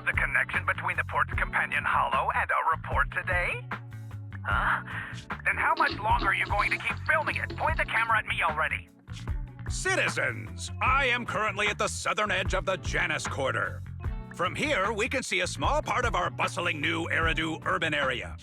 the connection between the port's companion hollow and our report today? Huh? Then how much longer are you going to keep filming it? Point the camera at me already. Citizens, I am currently at the southern edge of the Janus Quarter. From here, we can see a small part of our bustling new Eridu urban area.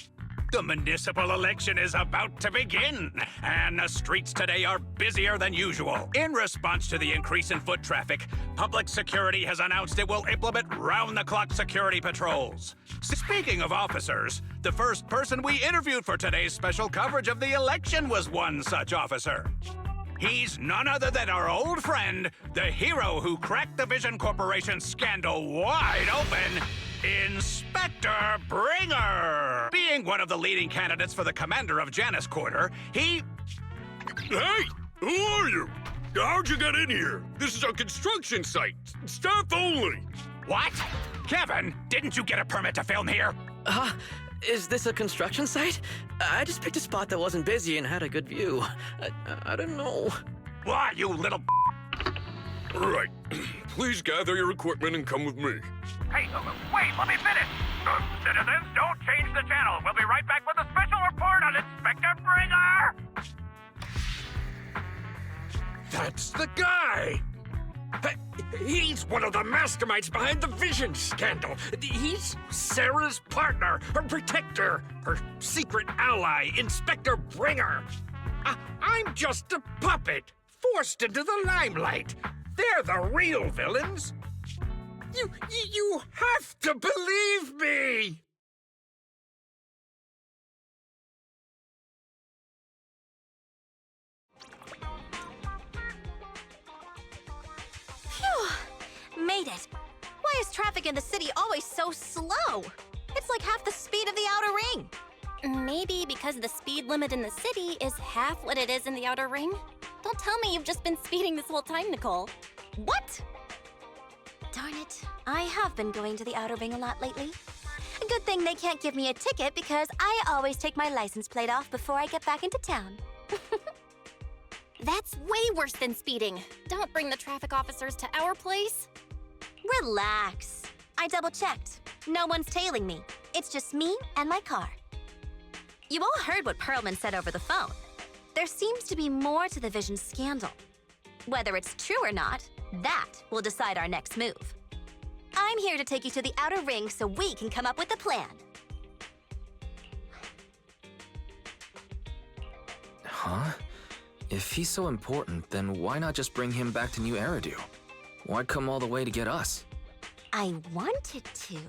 The municipal election is about to begin, and the streets today are busier than usual. In response to the increase in foot traffic, public security has announced it will implement round-the-clock security patrols. Speaking of officers, the first person we interviewed for today's special coverage of the election was one such officer. He's none other than our old friend, the hero who cracked the Vision Corporation scandal wide open, Inspector Bringer! Being one of the leading candidates for the commander of Janus Quarter, he... Hey! Who are you? How'd you get in here? This is a construction site. Staff only. What? Kevin, didn't you get a permit to film here? Is this a construction site? I just picked a spot that wasn't busy and had a good view. I don't know. Why, you little... Right. Please gather your equipment and come with me. Hey, wait, let me finish. Citizens, don't change the channel. We'll be right back with a special report on Inspector Bringer! That's the guy! He's one of the masterminds behind the Vision scandal. He's Sarah's partner, her protector, her secret ally, Inspector Bringer. I'm just a puppet, forced into the limelight. They're the real villains. You have to believe me! Phew! Made it. Why is traffic in the city always so slow? It's like half the speed of the outer ring. Maybe because the speed limit in the city is half what it is in the outer ring? Don't tell me you've just been speeding this whole time, Nicole. What? Darn it. I have been going to the outer ring a lot lately. A good thing they can't give me a ticket because I always take my license plate off before I get back into town. That's way worse than speeding. Don't bring the traffic officers to our place. Relax. I double-checked. No one's tailing me. It's just me and my car. You all heard what Perlman said over the phone. There seems to be more to the Vision scandal. Whether it's true or not, that will decide our next move. I'm here to take you to the outer ring so we can come up with a plan. Huh? If he's so important, then why not just bring him back to New Eridu? Why come all the way to get us? I wanted to,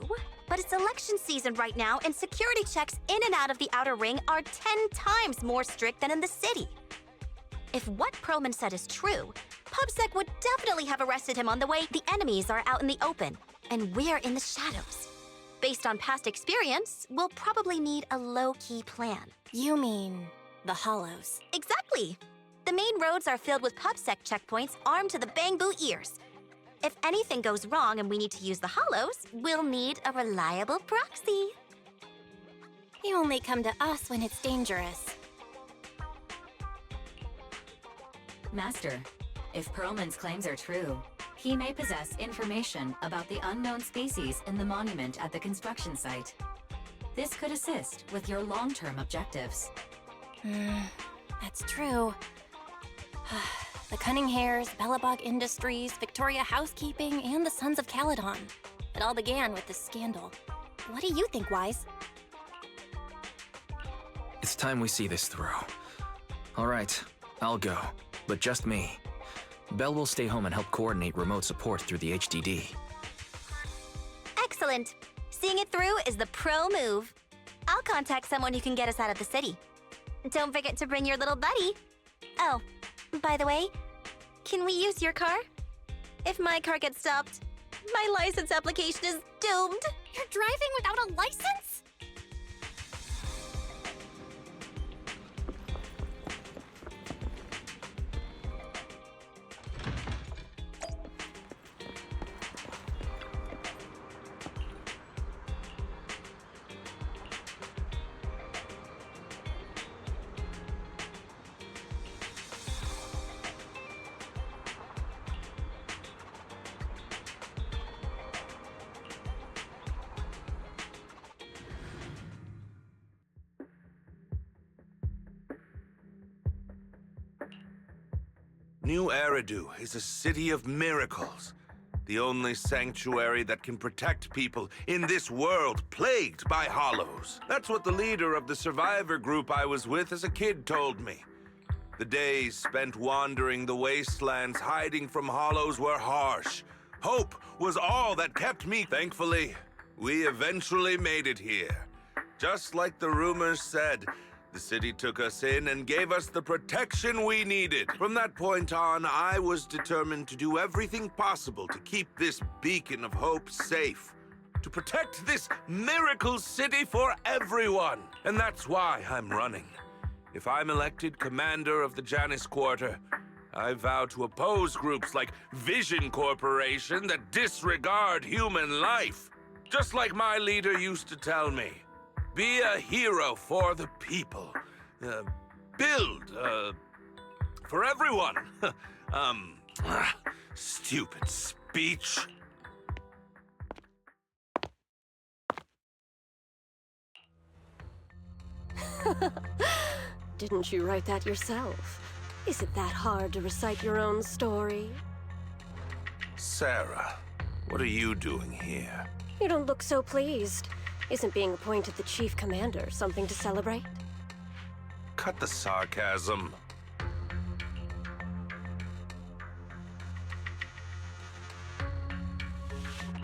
but it's election season right now and security checks in and out of the outer ring are 10 times more strict than in the city. If what Perlman said is true, PubSec would definitely have arrested him on the way the enemies are out in the open, and we're in the shadows. Based on past experience, we'll probably need a low-key plan. You mean the Hollows? Exactly! The main roads are filled with PubSec checkpoints armed to the bang-boo ears. If anything goes wrong and we need to use the Hollows, we'll need a reliable proxy. You only come to us when it's dangerous. Master, if Perlman's claims are true, he may possess information about the unknown species in the monument at the construction site. This could assist with your long-term objectives. That's true. The Cunning Hares, Bellabog Industries, Victoria Housekeeping, and the Sons of Caledon. It all began with this scandal. What do you think, Wise? It's time we see this through. All right, I'll go, but just me. Belle will stay home and help coordinate remote support through the HDD. Excellent. Seeing it through is the pro move. I'll contact someone who can get us out of the city. Don't forget to bring your little buddy. Oh, by the way, can we use your car? If my car gets stopped, my license application is doomed. You're driving without a license? New Eridu is a city of miracles. The only sanctuary that can protect people in this world plagued by hollows. That's what the leader of the survivor group I was with as a kid told me. The days spent wandering the wastelands hiding from hollows were harsh. Hope was all that kept me. Thankfully, we eventually made it here. Just like the rumors said, the city took us in and gave us the protection we needed. From that point on, I was determined to do everything possible to keep this beacon of hope safe. To protect this miracle city for everyone. And that's why I'm running. If I'm elected commander of the Janus Quarter, I vow to oppose groups like Vision Corporation that disregard human life. Just like my leader used to tell me. Be a hero for the people. Build, for everyone. Stupid speech. Didn't you write that yourself? Is it that hard to recite your own story? Sarah, what are you doing here? You don't look so pleased. Isn't being appointed the chief commander something to celebrate? Cut the sarcasm.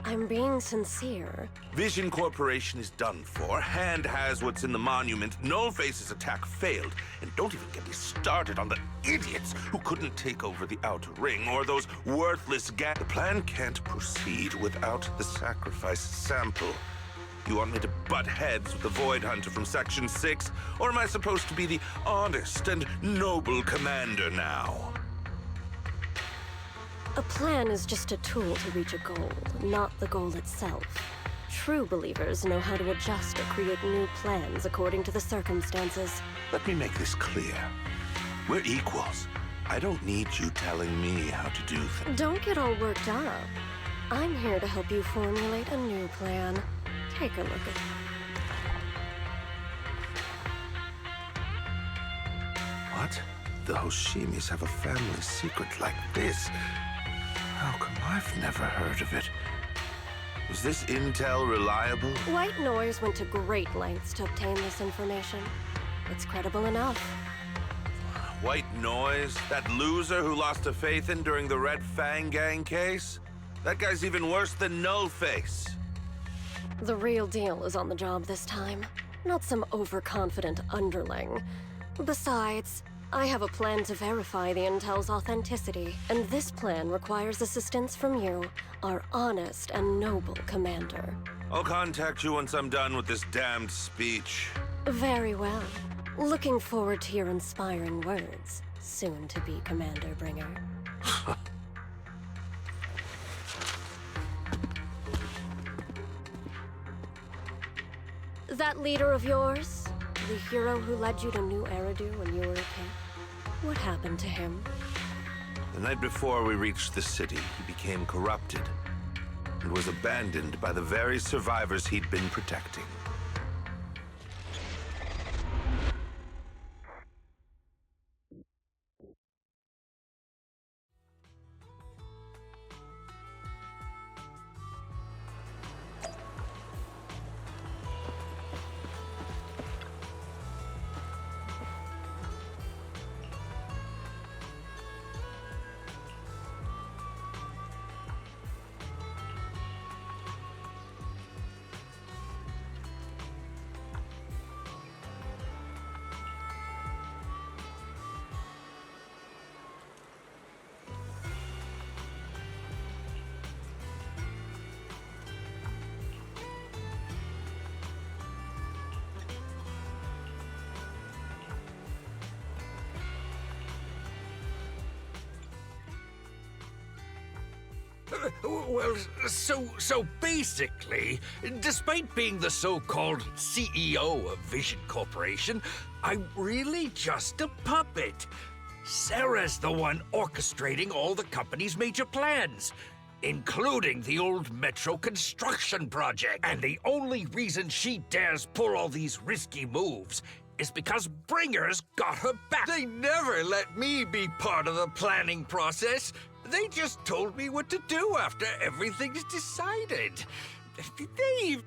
I'm being sincere. Vision Corporation is done for. Hand has what's in the monument. Nullface's attack failed. And don't even get me started on the idiots who couldn't take over the Outer Ring or those worthless The plan can't proceed without the sacrifice sample. You want me to butt heads with the Void Hunter from Section 6? Or am I supposed to be the honest and noble commander now? A plan is just a tool to reach a goal, not the goal itself. True believers know how to adjust or create new plans according to the circumstances. Let me make this clear. We're equals. I don't need you telling me how to do things. Don't get all worked up. I'm here to help you formulate a new plan. Take a look at it. What? The Hoshimis have a family secret like this? How come I've never heard of it? Is this intel reliable? White Noise went to great lengths to obtain this information. It's credible enough. White Noise? That loser who lost a faith in during the Red Fang Gang case? That guy's even worse than Nullface. The real deal is on the job this time, not some overconfident underling. Besides, I have a plan to verify the intel's authenticity, and this plan requires assistance from you, our honest and noble commander. I'll contact you once I'm done with this damned speech. Very well. Looking forward to your inspiring words, soon-to-be Commander Bringer. That leader of yours, the hero who led you to New Eridu when you were a kid, what happened to him? The night before we reached the city, he became corrupted and was abandoned by the very survivors he'd been protecting. Well, so basically, despite being the so-called CEO of Vision Corporation, I'm really just a puppet. Sarah's the one orchestrating all the company's major plans. including the old metro construction project. And the only reason she dares pull all these risky moves is because Bringer's got her back. They never let me be part of the planning process. They just told me what to do after everything's decided. They...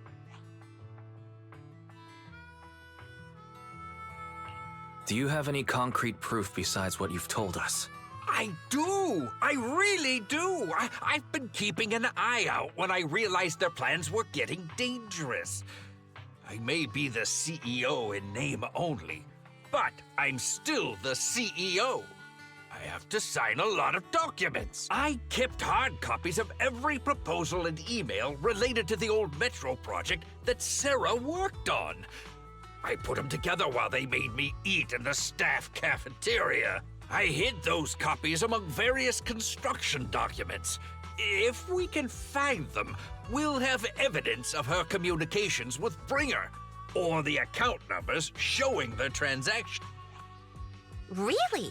Do you have any concrete proof besides what you've told us? I do! I really do! I've been keeping an eye out when I realized their plans were getting dangerous. I may be the CEO in name only, but I'm still the CEO. I have to sign a lot of documents. I kept hard copies of every proposal and email related to the old metro project that Sarah worked on. I put them together while they made me eat in the staff cafeteria. I hid those copies among various construction documents. If we can find them, we'll have evidence of her communications with Bringer, or the account numbers showing the transaction. Really?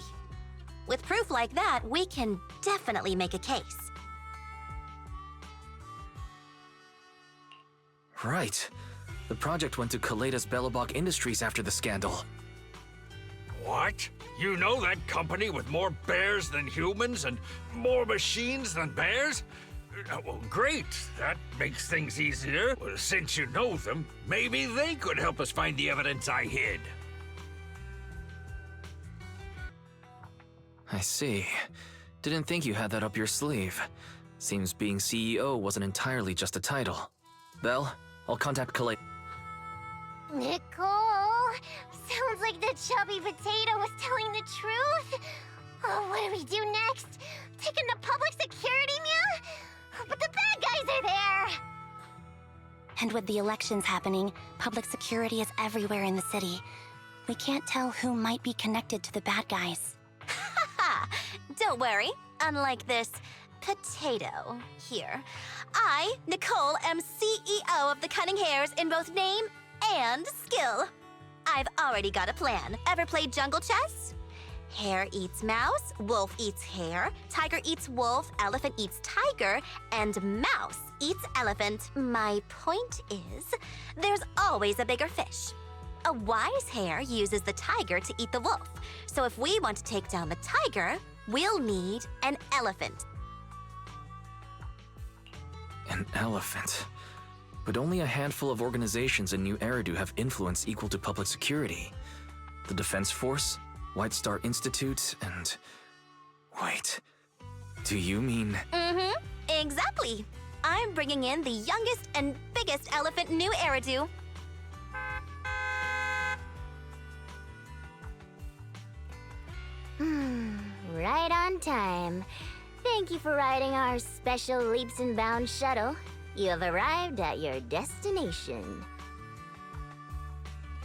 With proof like that, we can definitely make a case. Right. The project went to Kaleda's Belobog Industries after the scandal. What? You know that company with more bears than humans and more machines than bears? Well, great. That makes things easier. Well, since you know them, maybe they could help us find the evidence I hid. I see. Didn't think you had that up your sleeve. Seems being CEO wasn't entirely just a title. Belle, I'll contact Kaleda. Nicole, sounds like the chubby potato was telling the truth. Oh, what do we do next? Take him to public security, Mia? But the bad guys are there! And with the elections happening, public security is everywhere in the city. We can't tell who might be connected to the bad guys. Haha! Don't worry. Unlike this potato here, I, Nicole, am CEO of the Cunning Hares in both name and skill. I've already got a plan. Ever played jungle chess? Hare eats mouse, wolf eats hare, tiger eats wolf, elephant eats tiger, and mouse eats elephant. My point is, there's always a bigger fish. A wise hare uses the tiger to eat the wolf. So if we want to take down the tiger, we'll need an elephant. An elephant. But only a handful of organizations in New Eridu have influence equal to public security. The Defense Force, White Star Institute, and... Wait, do you mean... Mm-hmm, exactly. I'm bringing in the youngest and biggest elephant in New Eridu. Right on time. Thank you for riding our special leaps and bounds shuttle. You have arrived at your destination.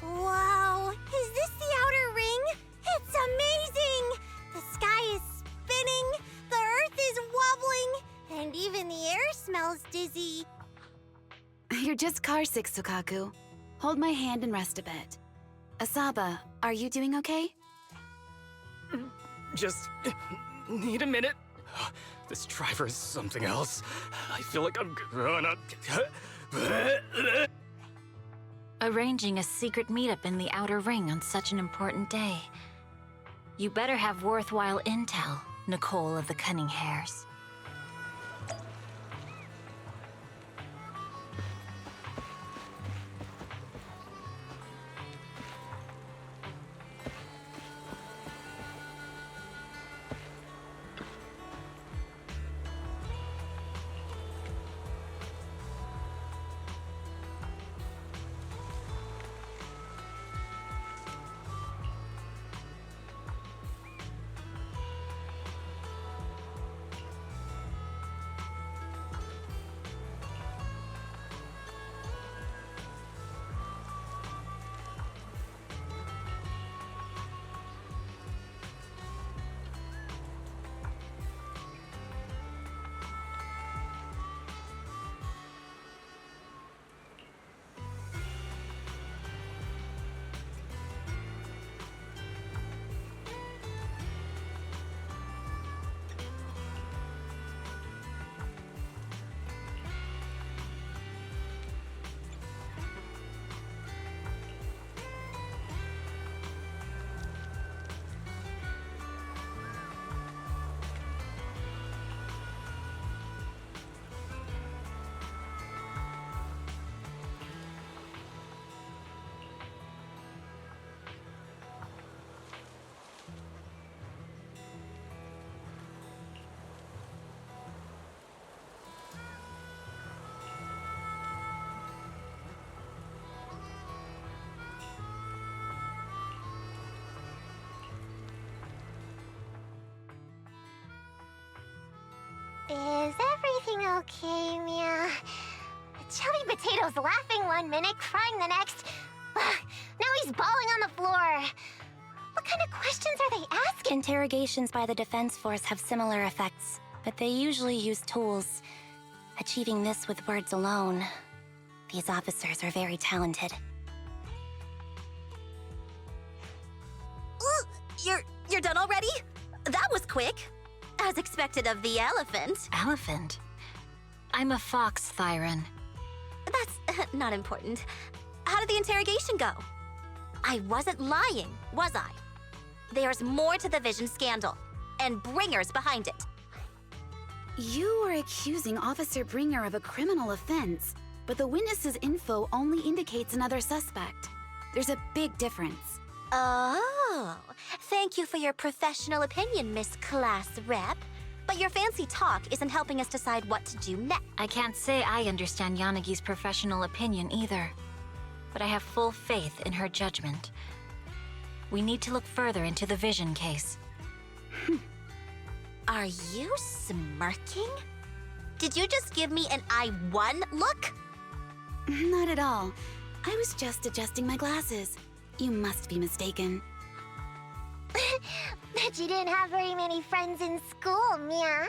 Wow, is this the outer ring? It's amazing! The sky is spinning, the earth is wobbling, and even the air smells dizzy. You're just carsick, Sukaku. Hold my hand and rest a bit. Asaba, are you doing okay? Just need a minute. This driver is something else. I feel like I'm gonna... Arranging a secret meetup in the Outer Ring on such an important day. You better have worthwhile intel, Nicole of the Cunning Hares. Is everything okay, Mia? Chubby Potato's laughing one minute, crying the next. Now he's bawling on the floor. What kind of questions are they asking? Interrogations by the Defense Force have similar effects, but they usually use tools. Achieving this with words alone. These officers are very talented. You're done already? That was quick. As expected of the elephant. Elephant? I'm a fox, Thyron. That's not important. How did the interrogation go? I wasn't lying, was I? There's more to the Vision scandal, and Bringer's behind it. You are accusing Officer Bringer of a criminal offense, but the witness's info only indicates another suspect. There's a big difference. Oh, thank you for your professional opinion, Miss Class Rep. But your fancy talk isn't helping us decide what to do next. I can't say I understand Yanagi's professional opinion either, but I have full faith in her judgment. We need to look further into the Vision case. Are you smirking? Did you just give me an I won look? Not at all. I was just adjusting my glasses. You must be mistaken. Bet you didn't have very many friends in school, Mia.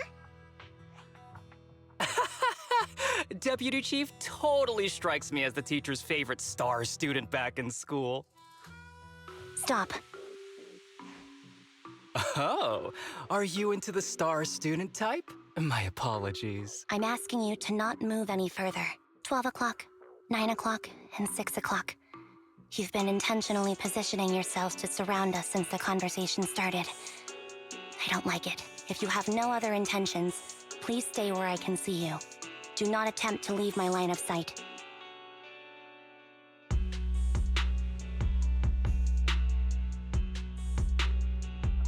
Deputy Chief totally strikes me as the teacher's favorite star student back in school. Stop. Oh, are you into the star student type? My apologies. I'm asking you to not move any further. 12 o'clock, 9 o'clock, and 6 o'clock. You've been intentionally positioning yourselves to surround us since the conversation started. I don't like it. If you have no other intentions, please stay where I can see you. Do not attempt to leave my line of sight.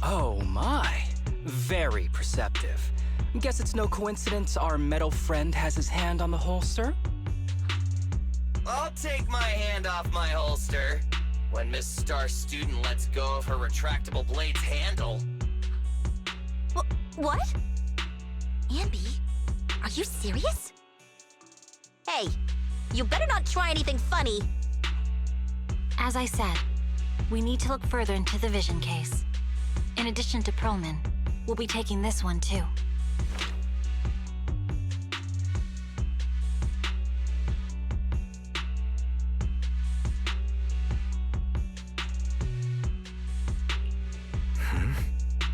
Oh my, very perceptive. Guess it's no coincidence our metal friend has his hand on the holster? I'll take my hand off my holster when Miss Star Student lets go of her retractable blade's handle. What? Ambi, are you serious? Hey, you better not try anything funny. As I said, we need to look further into the Vision case. In addition to Perlman, we'll be taking this one too.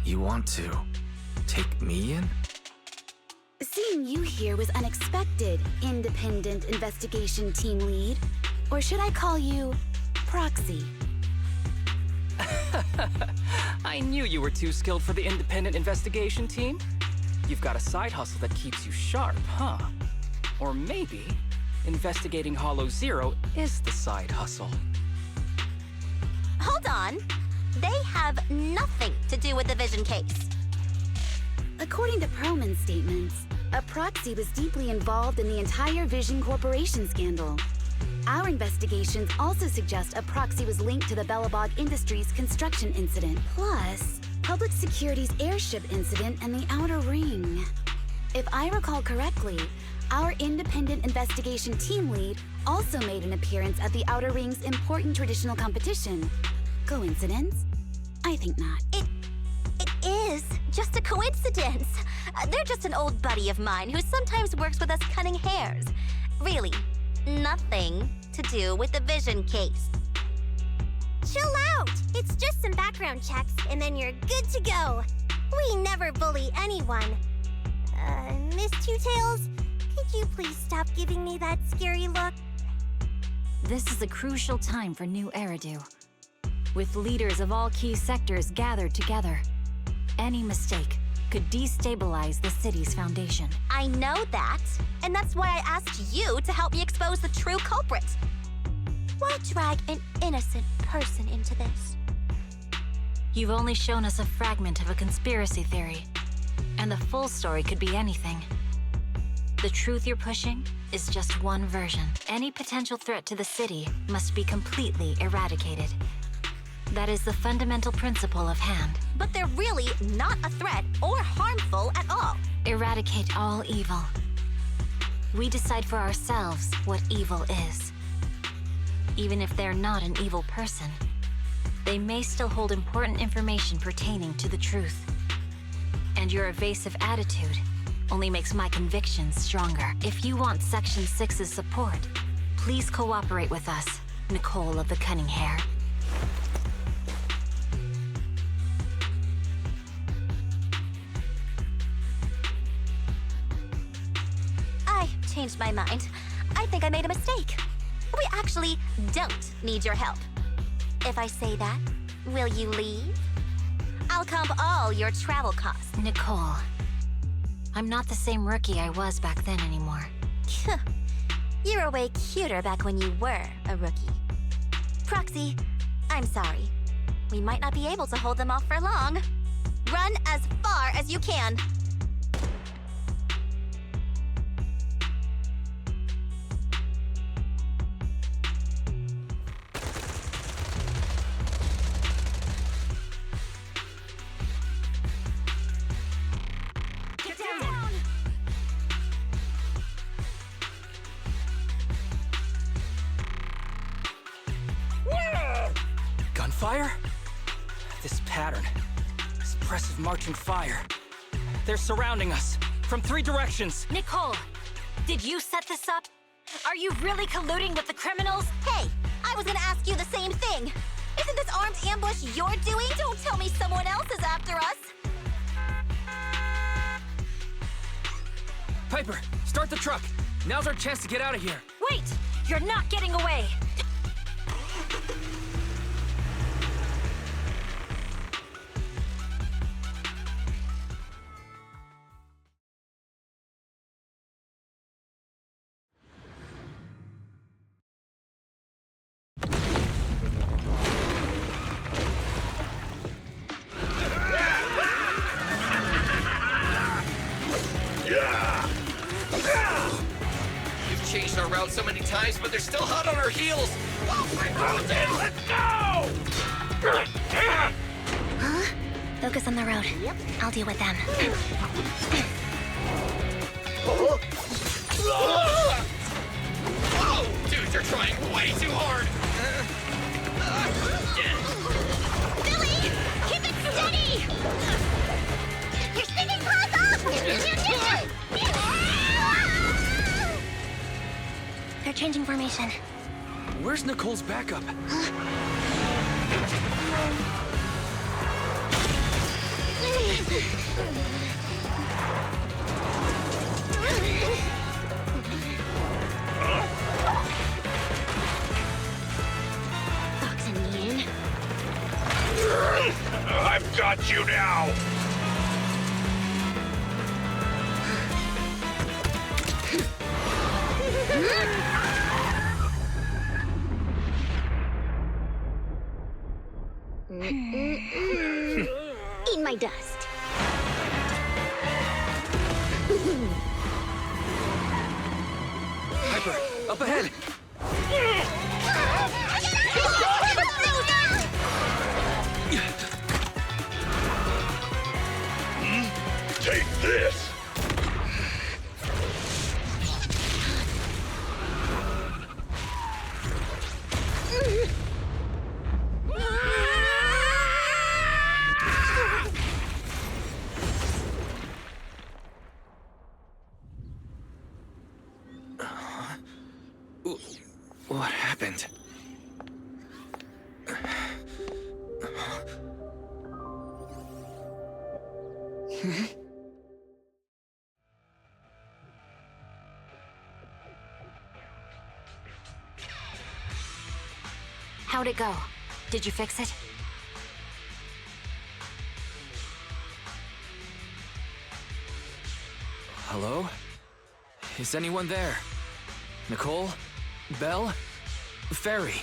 You want to take me in? Seeing you here was unexpected, Independent Investigation Team Lead. Or should I call you Proxy? I knew you were too skilled for the Independent Investigation Team. You've got a side hustle that keeps you sharp, huh? Or maybe investigating Hollow Zero is the side hustle. Hold on. They have nothing to do with the Vision case. According to Perlman's statements, a proxy was deeply involved in the entire Vision Corporation scandal. Our investigations also suggest a proxy was linked to the Belobog Industries construction incident, plus Public Security's airship incident and the Outer Ring. If I recall correctly, our Independent Investigation Team Lead also made an appearance at the Outer Ring's important traditional competition. Coincidence? I think not. It is just a coincidence. They're just an old buddy of mine who sometimes works with us cunning hares. Really, nothing to do with the Vision case. Chill out! It's just some background checks, and then you're good to go. We never bully anyone. Miss Two Tails, could you please stop giving me that scary look? This is a crucial time for New Eridu. With leaders of all key sectors gathered together, any mistake could destabilize the city's foundation. I know that, and that's why I asked you to help me expose the true culprit. Why drag an innocent person into this? You've only shown us a fragment of a conspiracy theory, and the full story could be anything. The truth you're pushing is just one version. Any potential threat to the city must be completely eradicated. That is the fundamental principle of hand. But they're really not a threat or harmful at all. Eradicate all evil. We decide for ourselves what evil is. Even if they're not an evil person, they may still hold important information pertaining to the truth. And your evasive attitude only makes my convictions stronger. If you want Section 6's support, please cooperate with us, Nicole of the Cunning Hair. I changed my mind. I think I made a mistake. We actually don't need your help. If I say that, will you leave? I'll comp all your travel costs. Nicole, I'm not the same rookie I was back then anymore. You were way cuter back when you were a rookie. Proxy, I'm sorry. We might not be able to hold them off for long. Run as far as you can. Gunfire? This pattern. Suppressive marching fire. They're surrounding us from 3 directions. Nicole, did you set this up? Are you really colluding with the criminals? Hey, I was gonna ask you the same thing. Isn't this armed ambush you're doing? Don't tell me someone else is after us. Piper, start the truck. Now's our chance to get out of here. Wait! You're not getting away! We've changed our route so many times, but they're still hot on our heels. Let's go! Huh? Focus on the road. Yep. I'll deal with them. Whoa! Dudes are trying way too hard. Billy! Keep it steady! Your stinging claws off! They're changing formation. Where's Nicole's backup? Fox and Yin. I've got you now! Eat my dust. Piper, up ahead! Take this! What happened? How'd it go? Did you fix it? Hello? Is anyone there? Nicole? Belle? Fairy?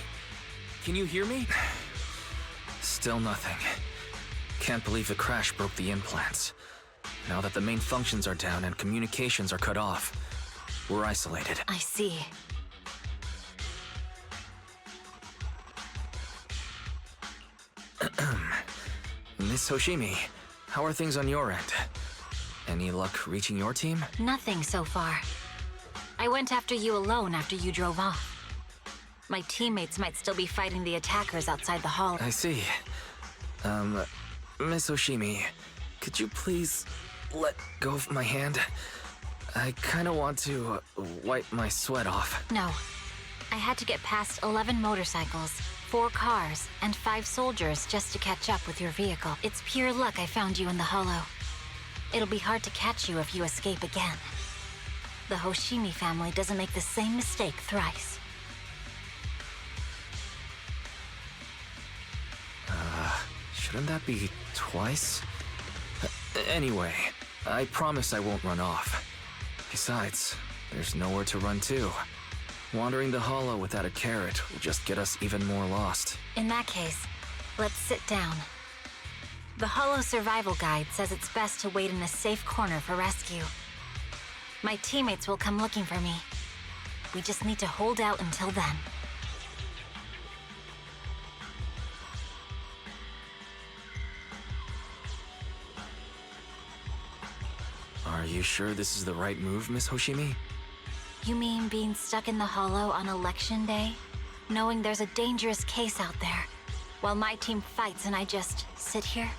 Can you hear me? Still nothing. Can't believe the crash broke the implants. Now that the main functions are down and communications are cut off, we're isolated. I see. Miss Hoshimi, how are things on your end? Any luck reaching your team? Nothing so far. I went after you alone after you drove off. My teammates might still be fighting the attackers outside the hall. I see. Miss Hoshimi, could you please let go of my hand? I kinda want to wipe my sweat off. No. I had to get past 11 motorcycles, 4 cars, and 5 soldiers just to catch up with your vehicle. It's pure luck I found you in the hollow. It'll be hard to catch you if you escape again. The Hoshimi family doesn't make the same mistake thrice. Shouldn't that be twice? Anyway, I promise I won't run off. Besides, there's nowhere to run to. Wandering the hollow without a carrot will just get us even more lost. In that case, let's sit down. The Hollow Survival Guide says it's best to wait in a safe corner for rescue. My teammates will come looking for me. We just need to hold out until then. Are you sure this is the right move, Miss Hoshimi? You mean being stuck in the hollow on election day? Knowing there's a dangerous case out there, while my team fights and I just sit here?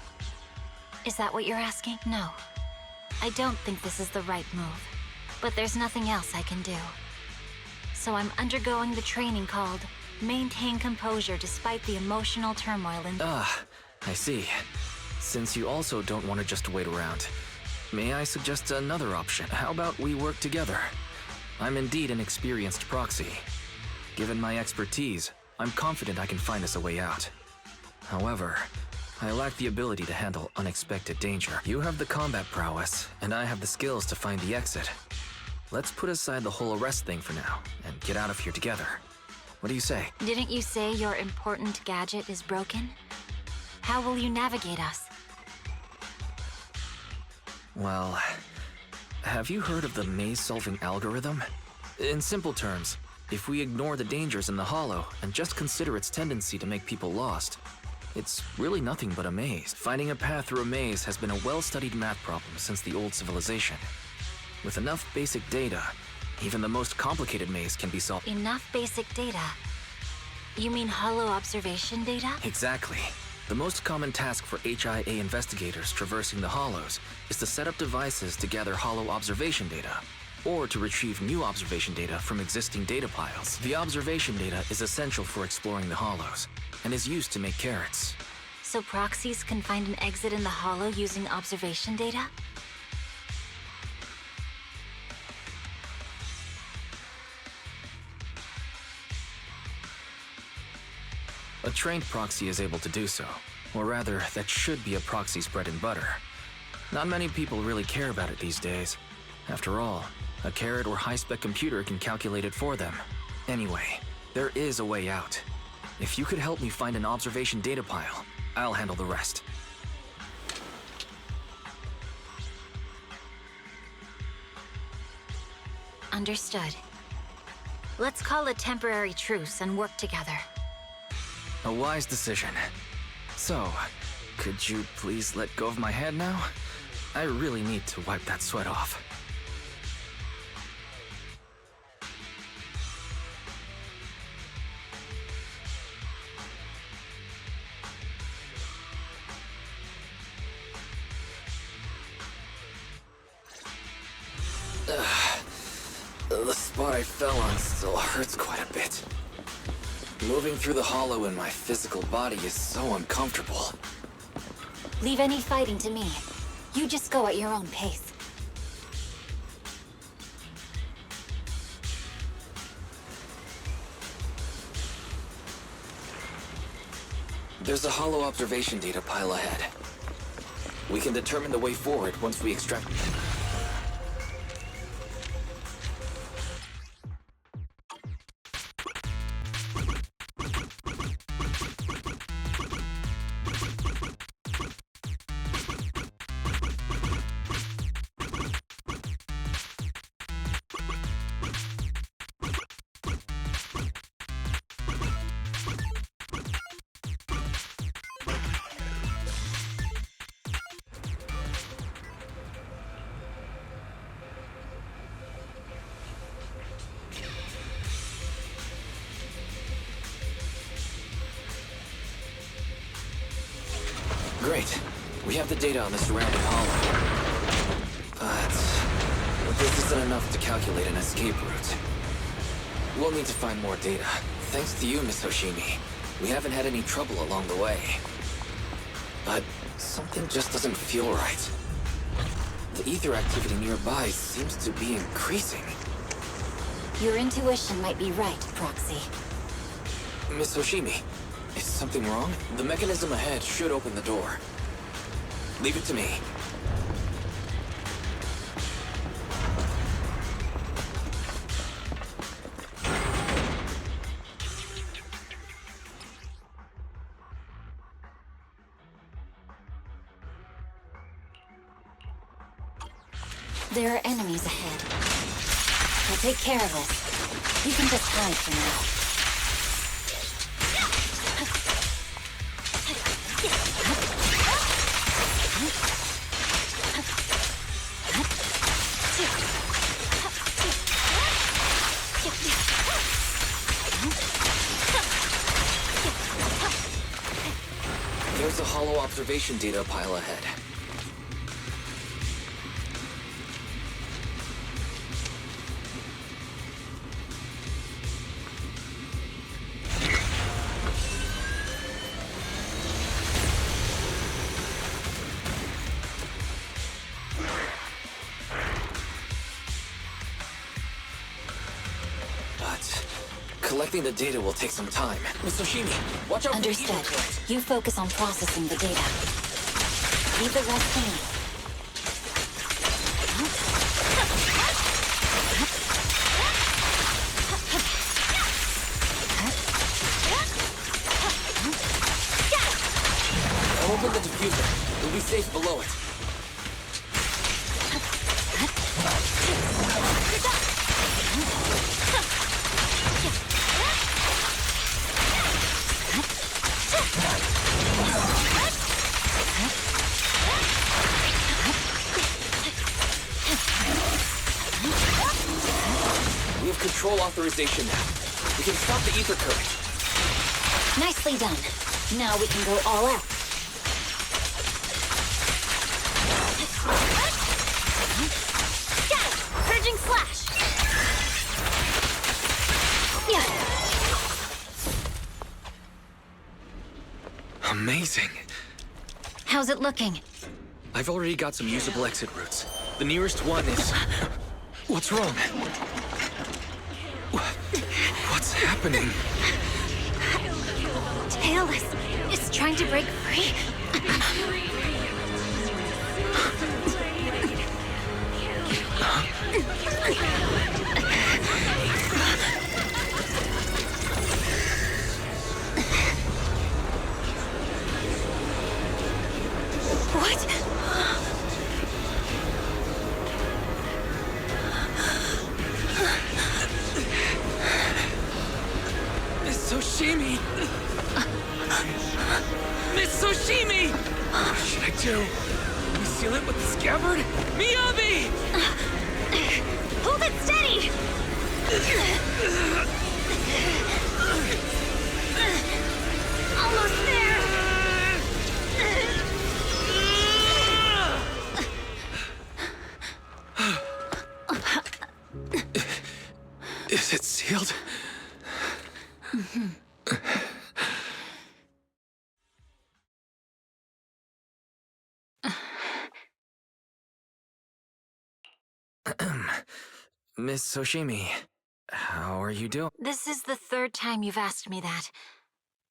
Is that what you're asking? No. I don't think this is the right move, but there's nothing else I can do. So I'm undergoing the training called Maintain Composure Despite the Emotional Turmoil in— I see. Since you also don't want to just wait around, may I suggest another option? How about we work together? I'm indeed an experienced proxy. Given my expertise, I'm confident I can find us a way out. However, I lack the ability to handle unexpected danger. You have the combat prowess, and I have the skills to find the exit. Let's put aside the whole arrest thing for now, and get out of here together. What do you say? Didn't you say your important gadget is broken? How will you navigate us? Well, have you heard of the maze-solving algorithm? In simple terms, if we ignore the dangers in the hollow and just consider its tendency to make people lost, it's really nothing but a maze. Finding a path through a maze has been a well-studied math problem since the old civilization. With enough basic data, even the most complicated maze can be solved. Enough basic data? You mean hollow observation data? Exactly. The most common task for HIA investigators traversing the hollows is to set up devices to gather hollow observation data, or to retrieve new observation data from existing data piles. The observation data is essential for exploring the hollows, and is used to make carrots. So proxies can find an exit in the hollow using observation data? A trained proxy is able to do so. Or rather, that should be a proxy's bread and butter. Not many people really care about it these days. After all, a carrot or high-spec computer can calculate it for them. Anyway, there is a way out. If you could help me find an observation data pile, I'll handle the rest. Understood. Let's call a temporary truce and work together. A wise decision. So, could you please let go of my hand now? I really need to wipe that sweat off. The spot I fell on still hurts quite a bit. Moving through the hollow in my physical body is so uncomfortable. Leave any fighting to me. You just go at your own pace. There's a hollow observation data pile ahead. We can determine the way forward once we extract... Great. We have the data on the surrounding hollow. But this isn't enough to calculate an escape route. We'll need to find more data. Thanks to you, Miss Hoshimi. We haven't had any trouble along the way. But something just doesn't feel right. The ether activity nearby seems to be increasing. Your intuition might be right, Proxy. Miss Hoshimi, is something wrong? The mechanism ahead should open the door. Leave it to me. There are enemies ahead. I'll take care of this. You can just hide for now. There's a hollow observation data pile ahead. Collecting the data will take some time. Miss Hoshimi, watch out for the ether Understood. current. You focus on processing the data. Leave the rest to me. I'll open the diffuser. You'll be safe below it. We have control authorization now. We can stop the ether current. Nicely done. Now we can go all out. Got it! Purging slash! Yeah. Amazing. How's it looking? I've already got some usable exit routes. The nearest one is... What's wrong? What's happening? Tailless is trying to break free. What? Miss Hoshimi! Miss Hoshimi! What should I do? We seal it with the scabbard? Miyabi! Hold it steady! Almost there! Is it sealed? Miss Hoshimi, how are you doing? This is the third time you've asked me that.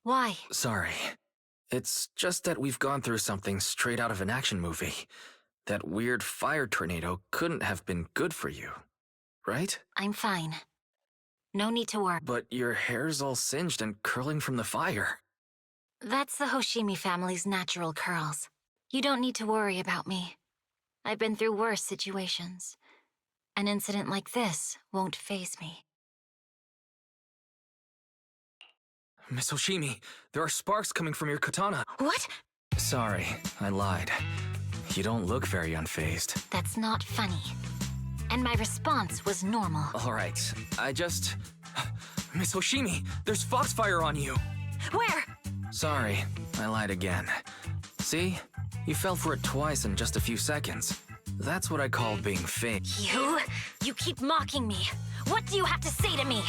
Why? Sorry. It's just that we've gone through something straight out of an action movie. That weird fire tornado couldn't have been good for you, right? I'm fine. No need to worry. But your hair's all singed and curling from the fire. That's the Hoshimi family's natural curls. You don't need to worry about me. I've been through worse situations. An incident like this won't faze me. Miss Hoshimi, there are sparks coming from your katana. What? Sorry, I lied. You don't look very unfazed. That's not funny. And my response was normal. All right, Miss Hoshimi, there's foxfire on you. Where? Sorry, I lied again. See? You fell for it twice in just a few seconds. That's what I call being fake. You keep mocking me. What do you have to say to me?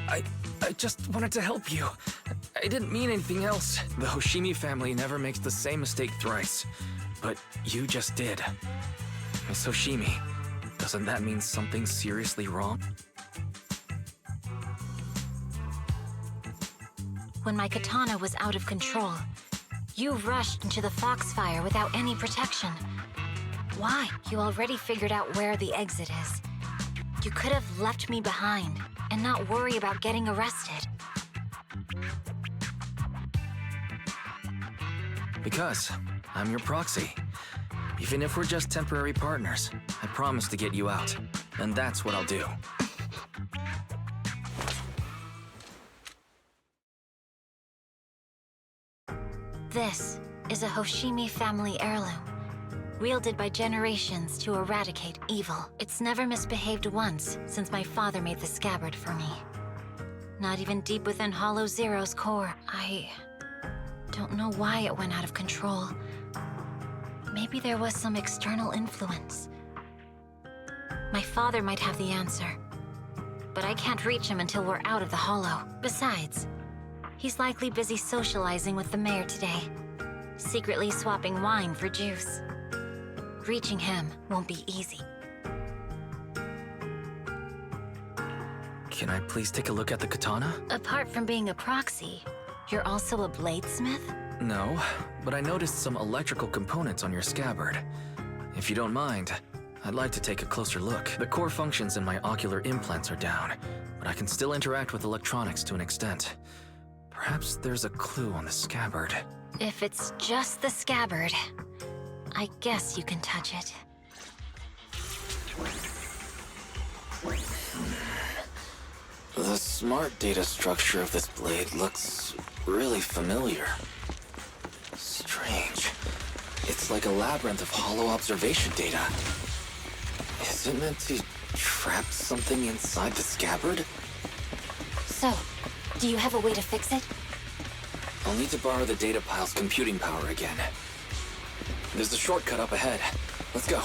I just wanted to help you. I didn't mean anything else. The Hoshimi family never makes the same mistake thrice. But you just did. Miss Hoshimi, doesn't that mean something seriously wrong? When my katana was out of control, you rushed into the foxfire without any protection. Why? You already figured out where the exit is. You could have left me behind and not worry about getting arrested. Because I'm your proxy. Even if we're just temporary partners, I promise to get you out. And that's what I'll do. This is a Hoshimi family heirloom, wielded by generations to eradicate evil. It's never misbehaved once since my father made the scabbard for me. Not even deep within Hollow Zero's core. I don't know why it went out of control. Maybe there was some external influence. My father might have the answer, but I can't reach him until we're out of the Hollow. Besides, he's likely busy socializing with the mayor today, secretly swapping wine for juice. Reaching him won't be easy. Can I please take a look at the katana? Apart from being a proxy, you're also a bladesmith? No, but I noticed some electrical components on your scabbard. If you don't mind, I'd like to take a closer look. The core functions in my ocular implants are down, but I can still interact with electronics to an extent. Perhaps there's a clue on the scabbard. If it's just the scabbard, I guess you can touch it. The smart data structure of this blade looks really familiar. Strange. It's like a labyrinth of hollow observation data. Is it meant to trap something inside the scabbard? So, do you have a way to fix it? I'll need to borrow the data pile's computing power again. There's a shortcut up ahead. Let's go.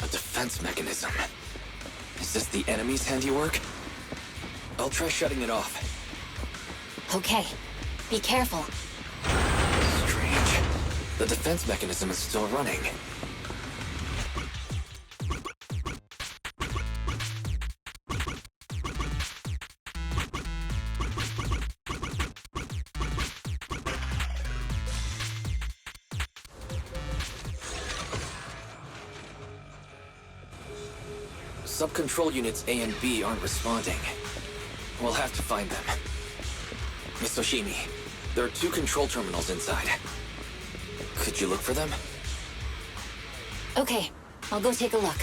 A defense mechanism. Is this the enemy's handiwork? I'll try shutting it off. Okay. Be careful. Strange. The defense mechanism is still running. Sub-control units A and B aren't responding. We'll have to find them. Miss Hoshimi, there are 2 control terminals inside. Could you look for them? Okay, I'll go take a look.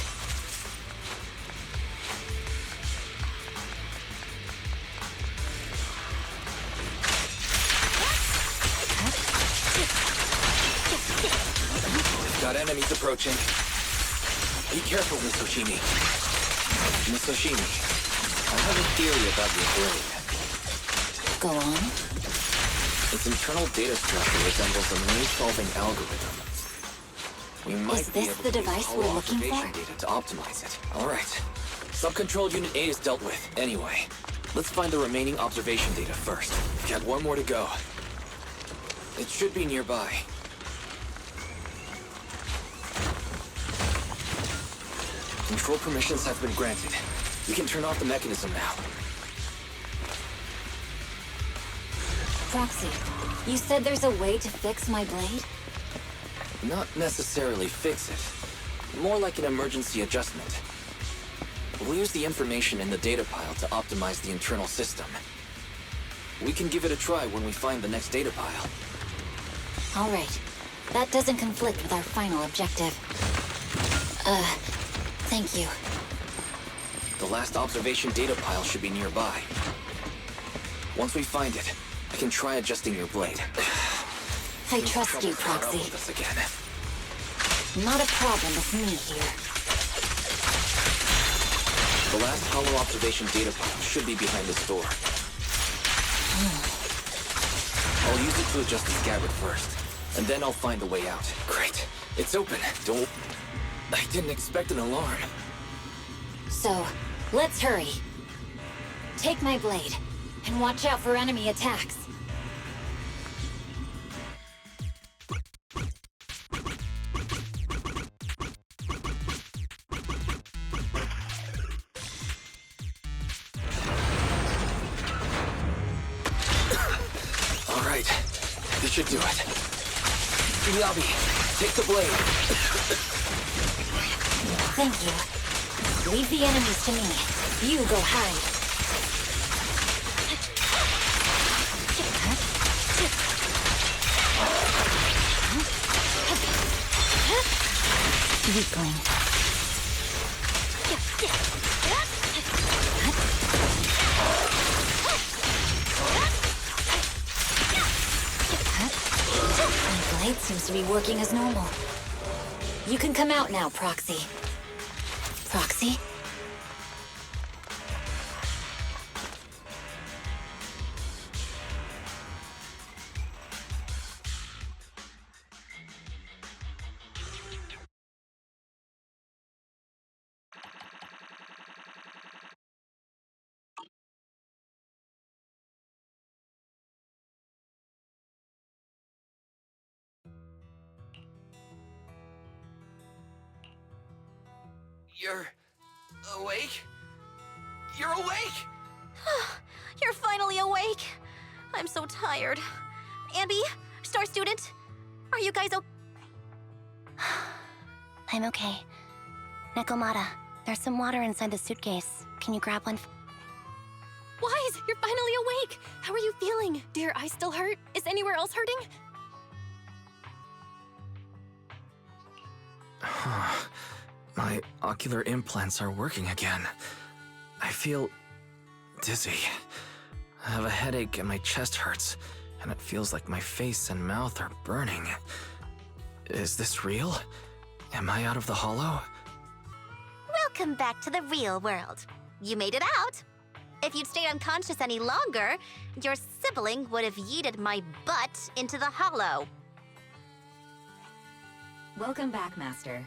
We've got enemies approaching. Be careful, Miss Hoshimi. Miss Hoshimi, I have a theory about your brain. Go on. Its internal data structure resembles a maze-solving algorithm. We might Is this the device we're looking for? Data to optimize it. All right. Sub-control unit A is dealt with. Anyway, let's find the remaining observation data first. We've got 1 more to go. It should be nearby. Control permissions have been granted. We can turn off the mechanism now. Proxy, you said there's a way to fix my blade? Not necessarily fix it. More like an emergency adjustment. We'll use the information in the data pile to optimize the internal system. We can give it a try when we find the next data pile. All right. That doesn't conflict with our final objective. Thank you. The last observation data pile should be nearby. Once we find it, I can try adjusting your blade. I trust you, Proxy. This again. Not a problem with me here. The last hollow observation data point should be behind this door. I'll use it to adjust the scabbard first, and then I'll find the way out. Great. It's open. I didn't expect an alarm. So, let's hurry. Take my blade, and watch out for enemy attacks. All right. This should do it. Miyabi, take the blade. Thank you. Leave the enemies to me. You go hide. Weakling. My blade seems to be working as normal. You can come out now, Proxy. Proxy? You're awake? You're awake! You're finally awake. I'm so tired. Ambi, Star Student, are you guys okay? I'm okay. Nekomata, there's some water inside the suitcase. Can you grab one? Wise, you're finally awake! How are you feeling? Do your eyes still hurt? Is anywhere else hurting? My ocular implants are working again. I feel dizzy. I have a headache and my chest hurts, and it feels like my face and mouth are burning. Is this real? Am I out of the hollow? Welcome back to the real world. You made it out. If you'd stayed unconscious any longer, your sibling would have yeeted my butt into the hollow. Welcome back, Master.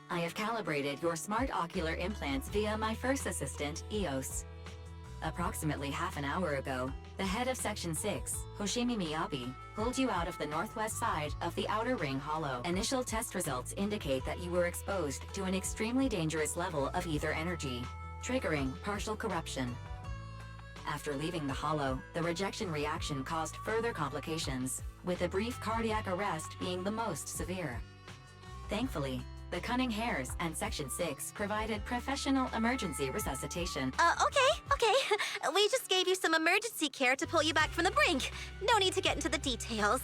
I have calibrated your smart ocular implants via my first assistant, EOS. Approximately half an hour ago, the head of Section 6, Hoshimi Miyabi, pulled you out of the northwest side of the Outer Ring Hollow. Initial test results indicate that you were exposed to an extremely dangerous level of ether energy, triggering partial corruption. After leaving the Hollow, the rejection reaction caused further complications, with a brief cardiac arrest being the most severe. Thankfully, the Cunning Hares and Section 6 provided professional emergency resuscitation. Okay. We just gave you some emergency care to pull you back from the brink. No need to get into the details.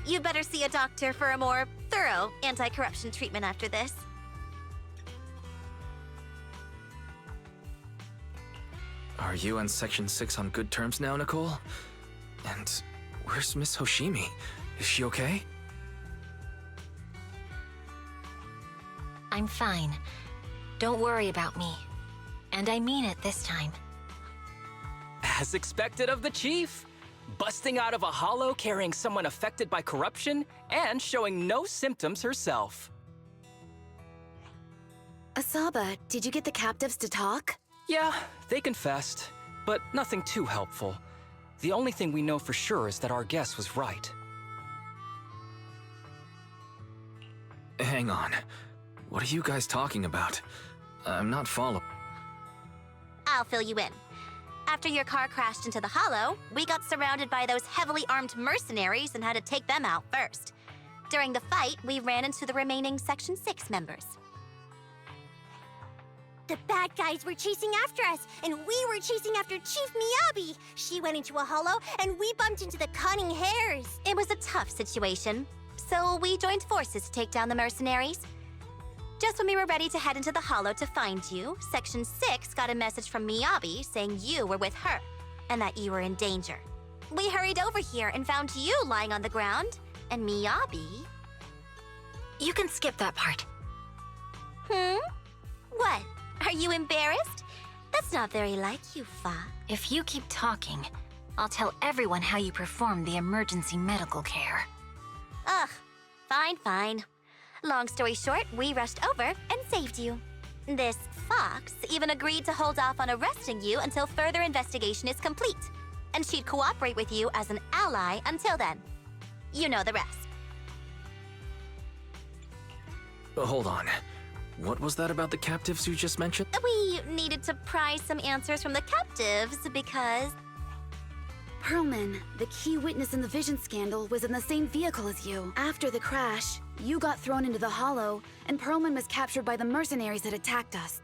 You'd better see a doctor for a more thorough anti-corruption treatment after this. Are you and Section 6 on good terms now, Nicole? And where's Miss Hoshimi? Is she okay? I'm fine. Don't worry about me. And I mean it this time. As expected of the Chief. Busting out of a hollow carrying someone affected by corruption and showing no symptoms herself. Asaba, did you get the captives to talk? Yeah, they confessed, but nothing too helpful. The only thing we know for sure is that our guess was right. Hang on. What are you guys talking about? I'm not following. I'll fill you in. After your car crashed into the hollow, we got surrounded by those heavily armed mercenaries and had to take them out first. During the fight, we ran into the remaining Section 6 members. The bad guys were chasing after us, and we were chasing after Chief Miyabi. She went into a hollow, and we bumped into the Cunning Hares. It was a tough situation, so we joined forces to take down the mercenaries. Just when we were ready to head into the hollow to find you, Section 6 got a message from Miyabi saying you were with her, and that you were in danger. We hurried over here and found you lying on the ground, And Miyabi? You can skip that part. What? Are you embarrassed? That's not very like you, Fa. If you keep talking, I'll tell everyone how you performed the emergency medical care. Ugh, fine. Long story short, we rushed over and saved you. This fox even agreed to hold off on arresting you until further investigation is complete. And she'd cooperate with you as an ally until then. You know the rest. Hold on. What was that about the captives you just mentioned? We needed to pry some answers from the captives because... Perlman, the key witness in the Vision scandal, was in the same vehicle as you. After the crash, you got thrown into the Hollow, and Perlman was captured by the mercenaries that attacked us.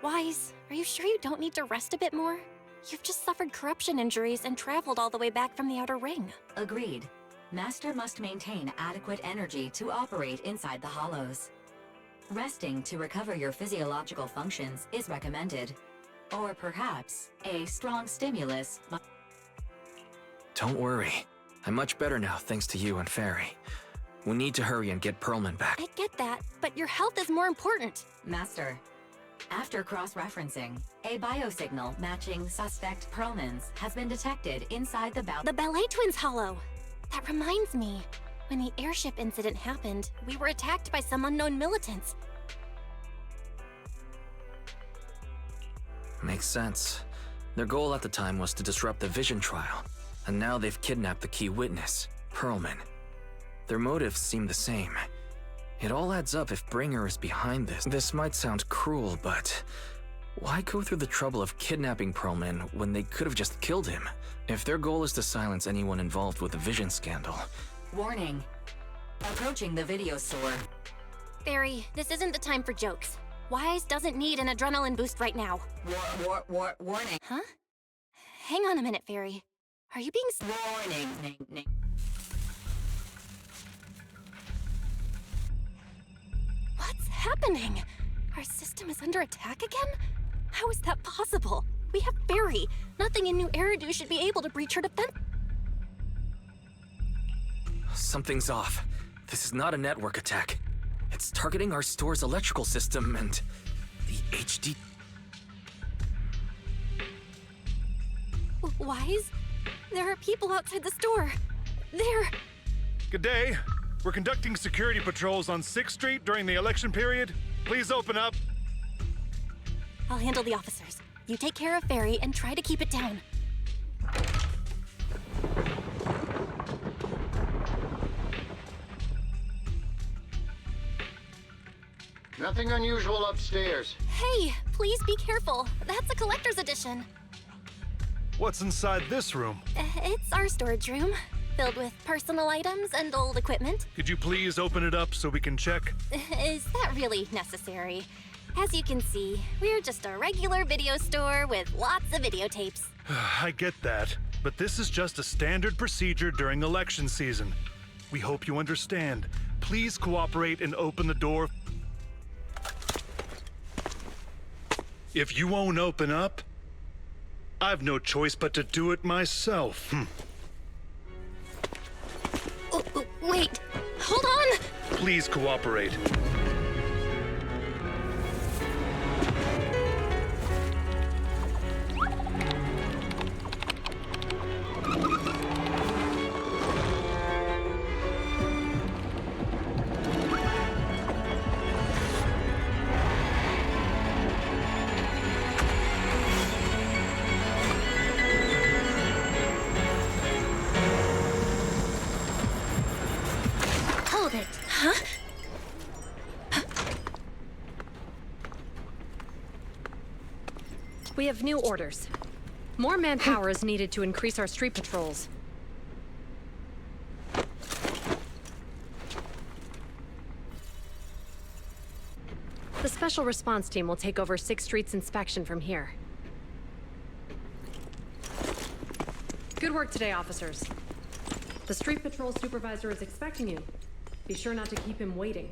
Wise, are you sure you don't need to rest a bit more? You've just suffered corruption injuries and traveled all the way back from the Outer Ring. Agreed. Master must maintain adequate energy to operate inside the hollows. Resting to recover your physiological functions is recommended. Or perhaps, a strong stimulus. Don't worry. I'm much better now thanks to you and Fairy. We need to hurry and get Perlman back. I get that, but your health is more important. Master, after cross-referencing, a biosignal matching suspect Perlman's has been detected inside the Ballet Twins Hollow. That reminds me, when the airship incident happened, we were attacked by some unknown militants. Makes sense. Their goal at the time was to disrupt the Vision trial, and now they've kidnapped the key witness, Perlman. Their motives seem the same. It all adds up if Bringer is behind this. This might sound cruel, but why go through the trouble of kidnapping Perlman when they could have just killed him? If their goal is to silence anyone involved with the Vision scandal. Warning. Approaching the video store. Fairy, this isn't the time for jokes. Wise doesn't need an adrenaline boost right now. Warning. Huh? Hang on a minute, Fairy. Are you being... Warning. What's happening? Our system is under attack again? How is that possible? We have Fairy. Nothing in New Eridu should be able to breach her defense. Something's off. This is not a network attack. It's targeting our store's electrical system and the HD... Wise? There are people outside the store. There. Good day. We're conducting security patrols on 6th Street during the election period. Please open up. I'll handle the officers. You take care of Fairy and try to keep it down. Nothing unusual upstairs. Hey, please be careful. That's a collector's edition. What's inside this room? It's our storage room, filled with personal items and old equipment. Could you please open it up so we can check? Is that really necessary? As you can see, we're just a regular video store with lots of videotapes. I get that, but this is just a standard procedure during election season. We hope you understand. Please cooperate and open the door. If you won't open up, I've no choice but to do it myself. Wait, hold on! Please cooperate. Hold it. Huh? We have new orders. More manpower is needed to increase our street patrols. The Special Response Team will take over 6th Street's inspection from here. Good work today, officers. The Street Patrol Supervisor is expecting you. Be sure not to keep him waiting.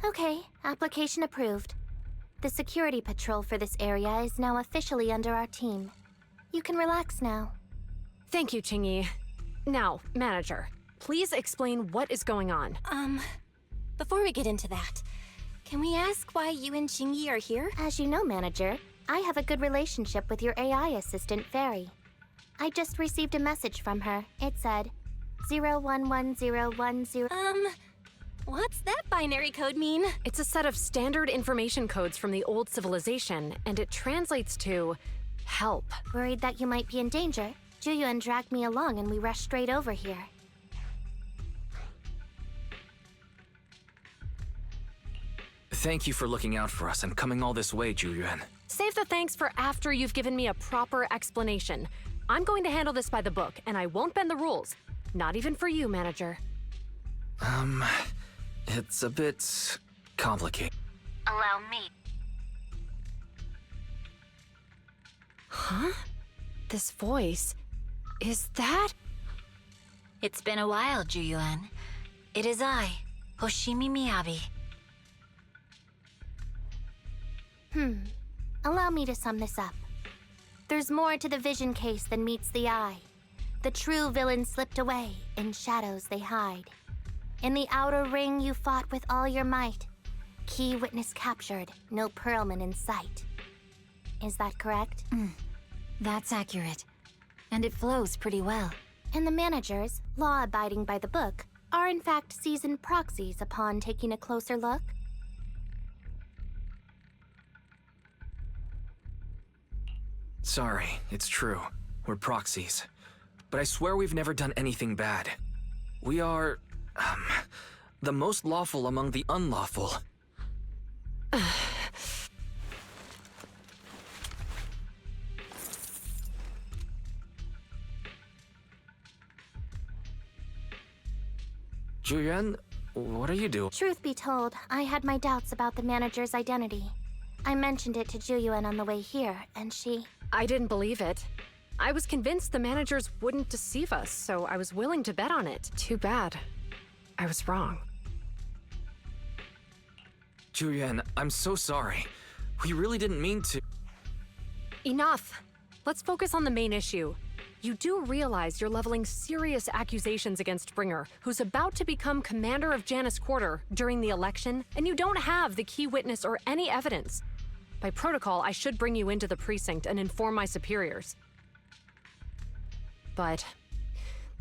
Okay, application approved. The security patrol for this area is now officially under our team. You can relax now. Thank you, Qingyi. Now, Manager, please explain what is going on. Before we get into that, can we ask why you and Qingyi are here? As you know, Manager, I have a good relationship with your AI assistant, Fairy. I just received a message from her. It said, 011010. What's that binary code mean? It's a set of standard information codes from the old civilization, and it translates to help. Worried that you might be in danger, Juyuan dragged me along and we rushed straight over here. Thank you for looking out for us and coming all this way, Juyuan. Save the thanks for after you've given me a proper explanation. I'm going to handle this by the book, and I won't bend the rules. Not even for you, Manager. It's a bit complicated. Allow me. Huh? This voice... is that... It's been a while, Juyuan. It is I, Hoshimi Miyabi. Allow me to sum this up. There's more to the vision case than meets the eye. The true villain slipped away, in shadows they hide. In the outer ring you fought with all your might. Key witness captured, no Perlman in sight. Is that correct? That's accurate. And it flows pretty well. And the managers, law abiding by the book, are in fact seasoned proxies upon taking a closer look? Sorry, it's true. We're proxies. But I swear we've never done anything bad. We are, the most lawful among the unlawful. Zhu what are you doing? Truth be told, I had my doubts about the manager's identity. I mentioned it to Juyuan on the way here, and she... I didn't believe it. I was convinced the managers wouldn't deceive us, so I was willing to bet on it. Too bad. I was wrong. Zhu I'm so sorry. We really didn't mean to... Enough! Let's focus on the main issue. You do realize you're leveling serious accusations against Springer, who's about to become commander of Janus Quarter during the election, and you don't have the key witness or any evidence. By protocol, I should bring you into the precinct and inform my superiors. But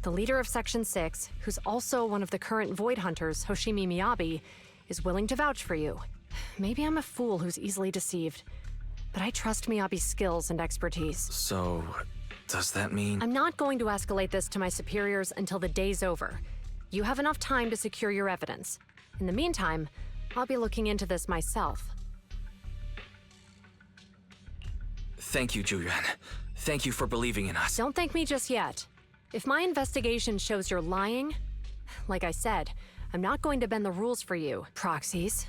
the leader of Section 6, who's also one of the current Void Hunters, Hoshimi Miyabi, is willing to vouch for you. Maybe I'm a fool who's easily deceived, but I trust Miyabi's skills and expertise. So, does that mean... I'm not going to escalate this to my superiors until the day's over. You have enough time to secure your evidence. In the meantime, I'll be looking into this myself. Thank you, Zhu Thank you for believing in us. Don't thank me just yet. If my investigation shows you're lying, like I said, I'm not going to bend the rules for you, proxies.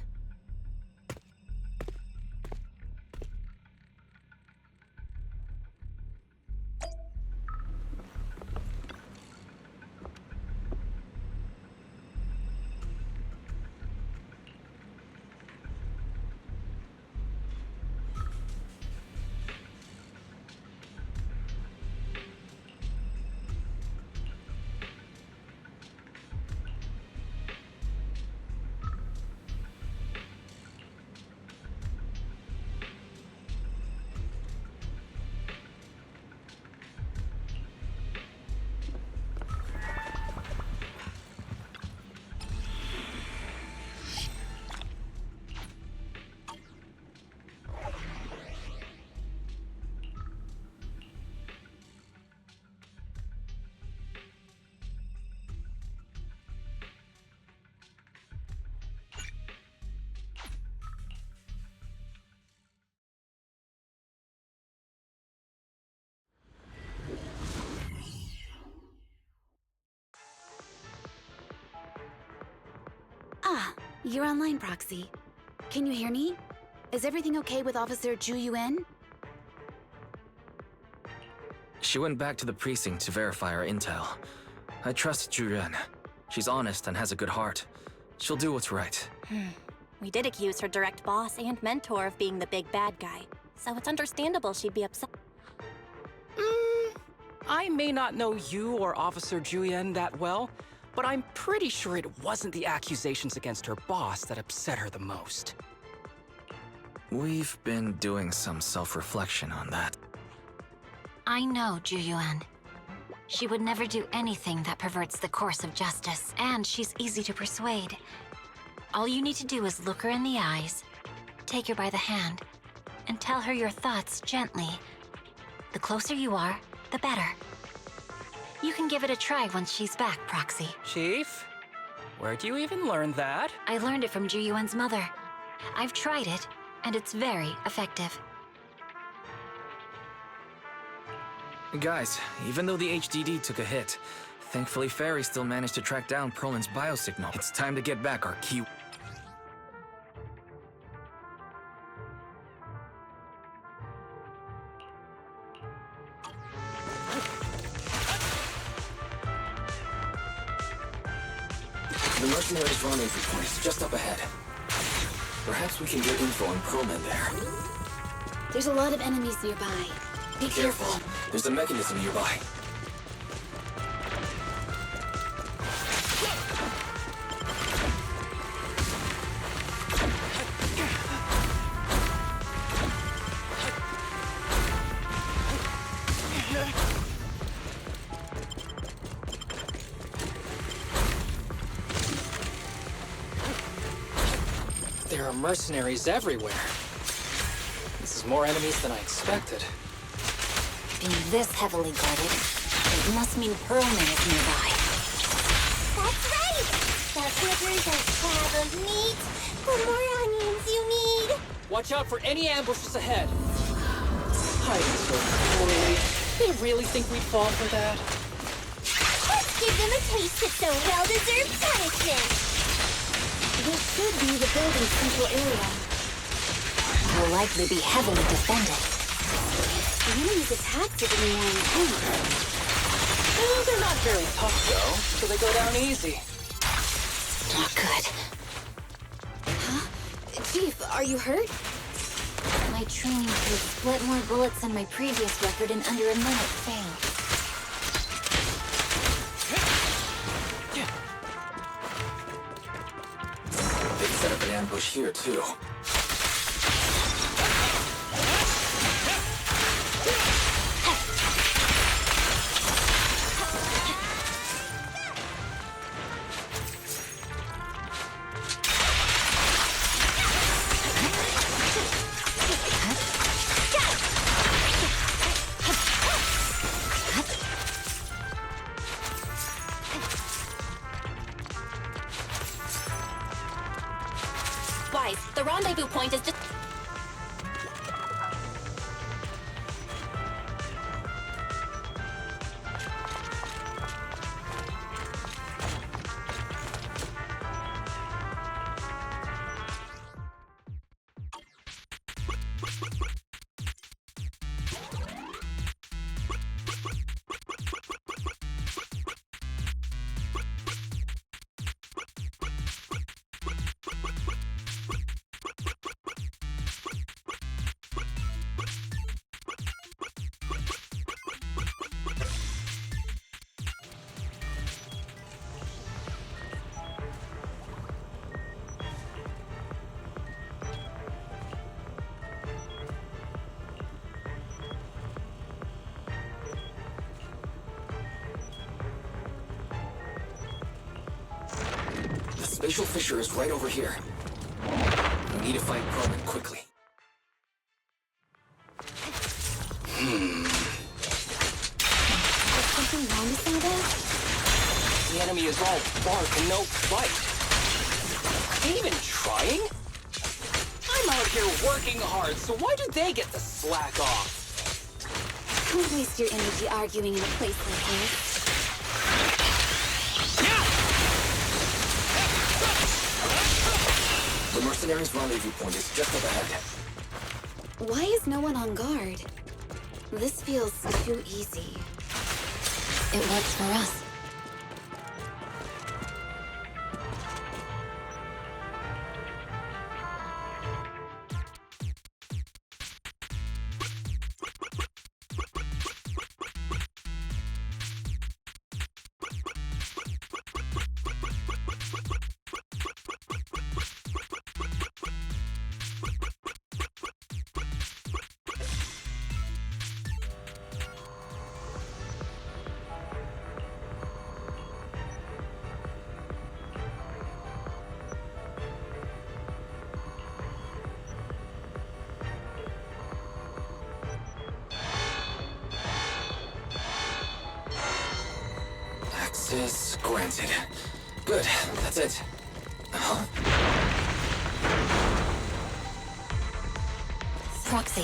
Ah, you're online, Proxy. Can you hear me? Is everything okay with Officer Zhu? She went back to the precinct to verify our intel. I trust Zhu She's honest and has a good heart. She'll do what's right. We did accuse her direct boss and mentor of being the big bad guy, so it's understandable she'd be upset. I may not know you or Officer Zhu that well, but I'm pretty sure it wasn't the accusations against her boss that upset her the most. We've been doing some self-reflection on that. I know Zhu. She would never do anything that perverts the course of justice, and she's easy to persuade. All you need to do is look her in the eyes, take her by the hand, and tell her your thoughts gently. The closer you are, the better. You can give it a try once she's back, Proxy. Chief? Where'd you even learn that? I learned it from Zhu mother. I've tried it, and it's very effective. Guys, even though the HDD took a hit, thankfully Fairy still managed to track down Perlman's biosignal. It's time to get back our key... The mercenaries' rendezvous point is just up ahead. Perhaps we can get info on Perlman there. There's a lot of enemies nearby. Be careful. There's a mechanism nearby. There are mercenaries everywhere. This is more enemies than I expected. Being this heavily guarded, it must mean Perlman is nearby. That's right! The clippers are slab of meat. The more onions you need. Watch out for any ambushes ahead. Hiding so poorly. They really think we'd fall for that? Let's Give them a taste of some well-deserved punishment. This should be the building's central area. Will likely be heavily defended. The enemy's attacks are getting more intense. They're not very tough, though, so they go down easy. Not good. Huh? Chief, are you hurt? My training could split more bullets than my previous record in under a minute failed. They've set up an ambush here, too. Wise, the rendezvous point is just... The spatial fissure is right over here. We need to find Proman quickly. Is something wrong with some of that? The enemy is all bark and no bite. Are they even trying? I'm out here working hard, so why do they get to slack off? Don't waste your energy arguing in a place like this. The mercenaries' rendezvous point is just up ahead. Why is no one on guard? This feels too easy. It works for us. Access granted. Good, that's it. Huh? Proxy,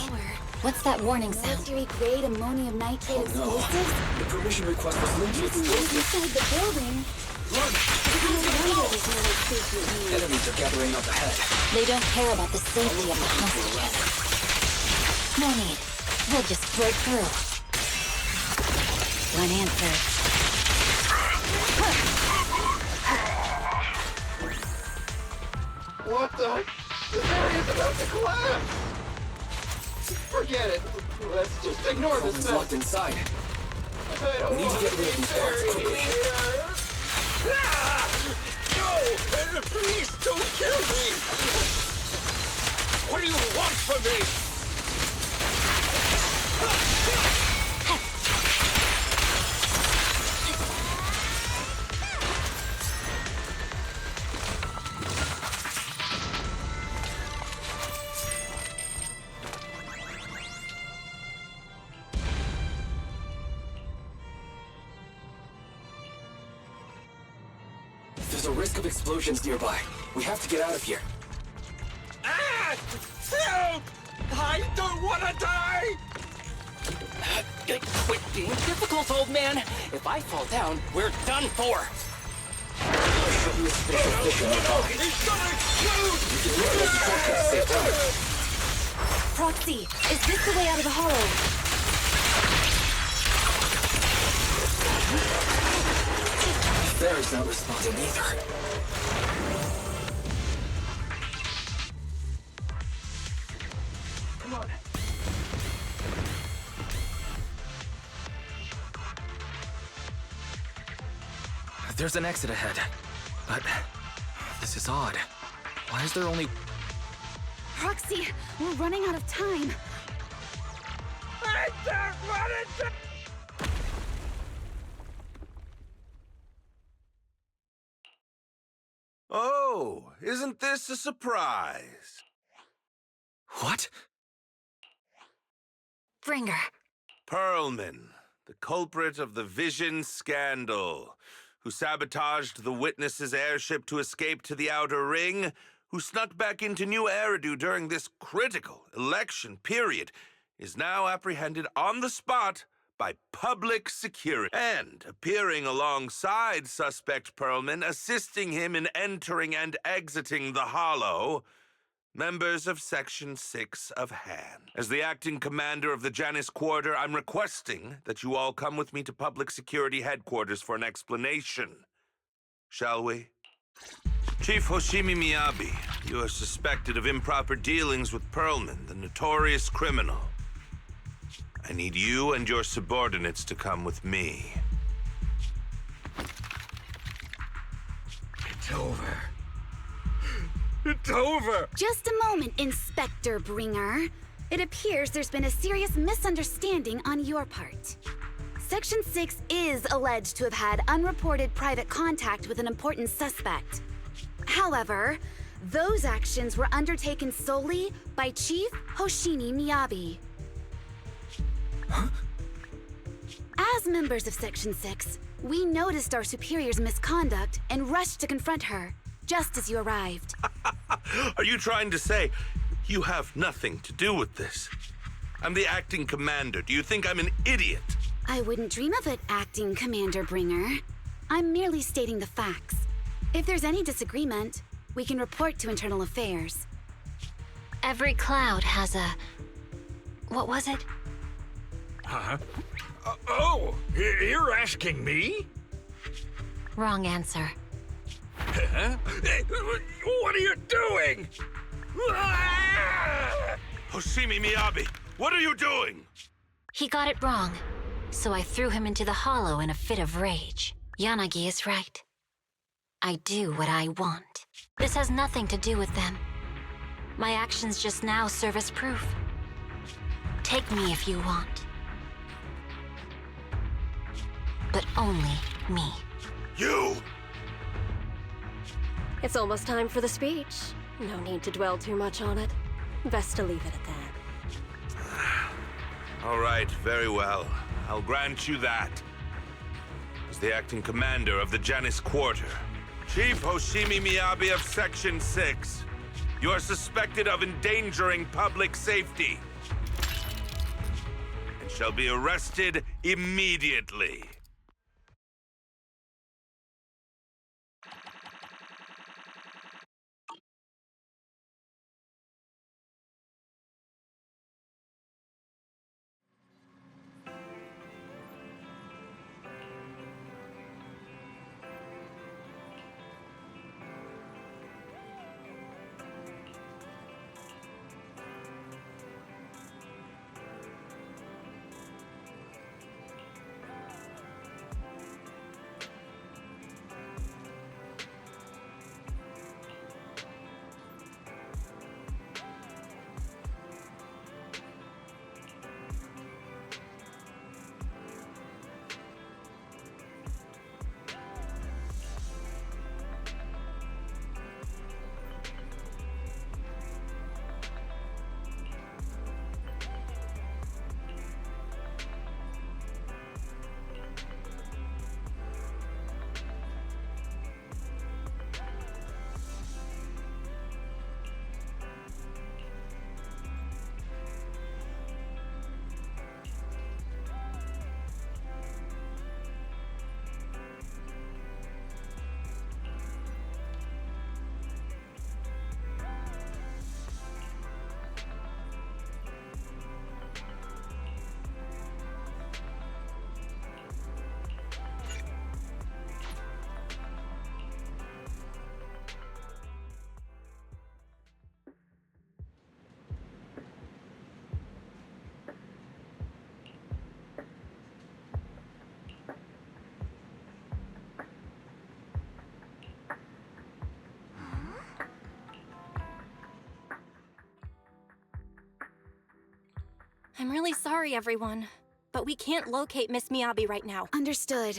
what's that warning sound? Military-grade ammonium nitrate explosives? The permission request was linked to Using those explosives. inside the building? Run! No wonder there's no escape route. Enemies are gathering up ahead. They don't care about the safety of the hostages. No need. We'll just break through. One answer. What the? This area's about to collapse! Forget it. Let's just ignore this Proman's mess. locked inside. I don't We need to want get rid of these guards quickly. No! Please don't kill me! What do you want from me? There's a risk of explosions nearby. We have to get out of here. Ah! Help! I don't want to die! Quit being difficult, old man. If I fall down, we're done for. Proxy, is this the way out of the hollow? Barry's not responding either. Come on. There's an exit ahead. But this is odd. Why is there only... Proxy, we're running out of time. I don't want it to... Oh, isn't this a surprise? What? Bringer. Perlman, the culprit of the Vision scandal, who sabotaged the Witness's airship to escape to the Outer Ring, who snuck back into New Eridu during this critical election period, is now apprehended on the spot by public security, and appearing alongside suspect Perlman, assisting him in entering and exiting the Hollow, members of Section 6 of Han. As the acting commander of the Janus Quarter, I'm requesting that you all come with me to Public Security Headquarters for an explanation. Shall we? Chief Hoshimi Miyabi, you are suspected of improper dealings with Perlman, the notorious criminal. I need you and your subordinates to come with me. It's over. It's over! Just a moment, Inspector Bringer. It appears there's been a serious misunderstanding on your part. Section 6 is alleged to have had unreported private contact with an important suspect. However, those actions were undertaken solely by Chief Hoshimi Miyabi. Huh? As members of Section 6, we noticed our superior's misconduct and rushed to confront her, just as you arrived. Are you trying to say you have nothing to do with this? I'm the acting commander. Do you think I'm an idiot? I wouldn't dream of it, Acting Commander Bringer. I'm merely stating the facts. If there's any disagreement, we can report to Internal Affairs. Every cloud has a... What was it? Huh? Oh, you're asking me? Wrong answer. Huh? What are you doing? Hoshimi Miyabi, what are you doing? He got it wrong, so I threw him into the hollow in a fit of rage. Yanagi is right. I do what I want. This has nothing to do with them. My actions just now serve as proof. Take me if you want. But only me. You! It's almost time for the speech. No need to dwell too much on it. Best to leave it at that. All right, very well. I'll grant you that. As the acting commander of the Janus Quarter, Chief Hoshimi Miyabi of Section 6, you are suspected of endangering public safety and shall be arrested immediately. I'm really sorry, everyone. But we can't locate Miss Miyabi right now. Understood.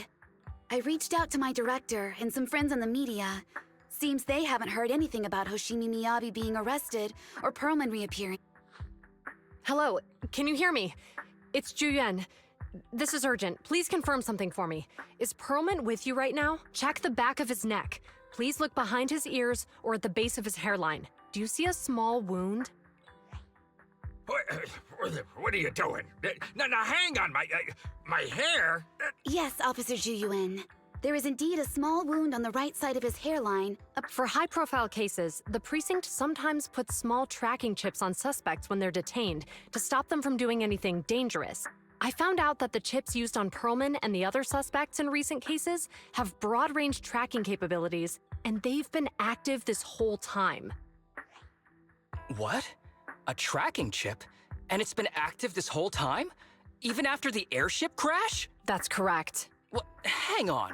I reached out to my director and some friends in the media. Seems they haven't heard anything about Hoshimi Miyabi being arrested or Perlman reappearing. Hello, can you hear me? It's Juyuan. This is urgent. Please confirm something for me. Is Perlman with you right now? Check the back of his neck. Please look behind his ears or at the base of his hairline. Do you see a small wound? What are you doing? Now hang on, my hair? Yes, Officer Juyuan. There is indeed a small wound on the right side of his hairline. For high-profile cases, the precinct sometimes puts small tracking chips on suspects when they're detained to stop them from doing anything dangerous. I found out that the chips used on Perlman and the other suspects in recent cases have broad-range tracking capabilities, and they've been active this whole time. What? A tracking chip? And it's been active this whole time? Even after the airship crash? That's correct. Well, hang on.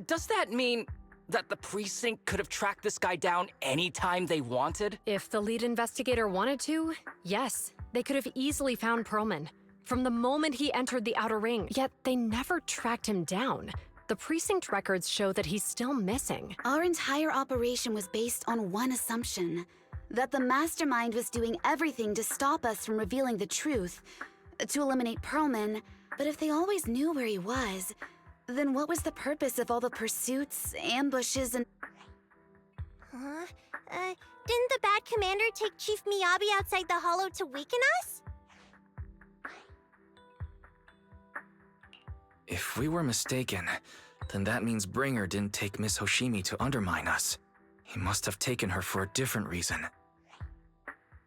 Does that mean that the precinct could have tracked this guy down anytime they wanted? If the lead investigator wanted to, yes. They could have easily found Perlman from the moment he entered the outer ring, yet they never tracked him down. The precinct records show that he's still missing. Our entire operation was based on one assumption, that the mastermind was doing everything to stop us from revealing the truth, to eliminate Perlman. But if they always knew where he was, then what was the purpose of all the pursuits, ambushes, and... Huh? Didn't the bad commander take Chief Miyabi outside the hollow to weaken us? If we were mistaken, then that means Bringer didn't take Miss Hoshimi to undermine us. He must have taken her for a different reason.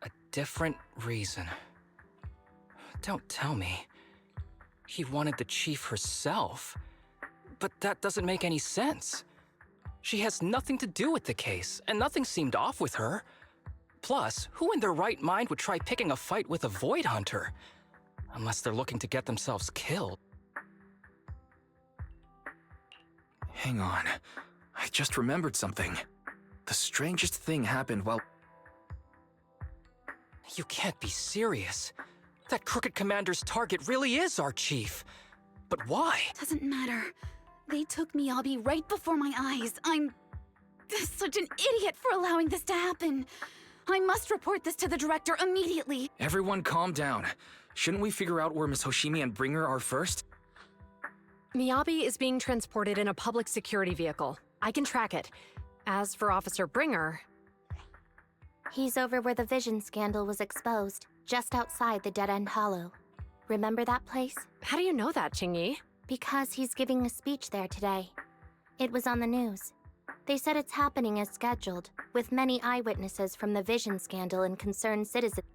A different reason? Don't tell me. He wanted the chief herself. But that doesn't make any sense. She has nothing to do with the case, and nothing seemed off with her. Plus, who in their right mind would try picking a fight with a Void Hunter? Unless they're looking to get themselves killed. Hang on. I just remembered something. The strangest thing happened while... You can't be serious. That crooked commander's target really is our chief. But why? Doesn't matter. They took Miyabi right before my eyes. I'm such an idiot for allowing this to happen. I must report this to the director immediately. Everyone calm down. Shouldn't we figure out where Miss Hoshimi and Bringer are first? Miyabi is being transported in a public security vehicle. I can track it. As for Officer Bringer... He's over where the vision scandal was exposed, just outside the Dead End Hollow. Remember that place? How do you know that, Qingyi? Because he's giving a speech there today. It was on the news. They said it's happening as scheduled, with many eyewitnesses from the vision scandal and concerned citizens.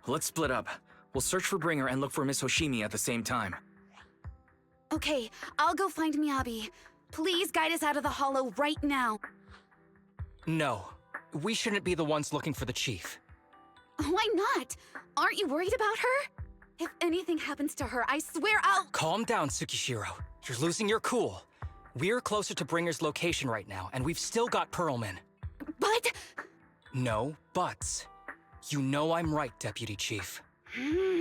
Let's split up. We'll search for Bringer and look for Miss Hoshimi at the same time. Okay, I'll go find Miyabi. Please guide us out of the hollow right now. No. We shouldn't be the ones looking for the chief. Why not? Aren't you worried about her? If anything happens to her, I swear I'll... Calm down, Tsukishiro. You're losing your cool. We're closer to Bringer's location right now, and we've still got Perlman. But... No buts. You know I'm right, Deputy Chief. Nagi,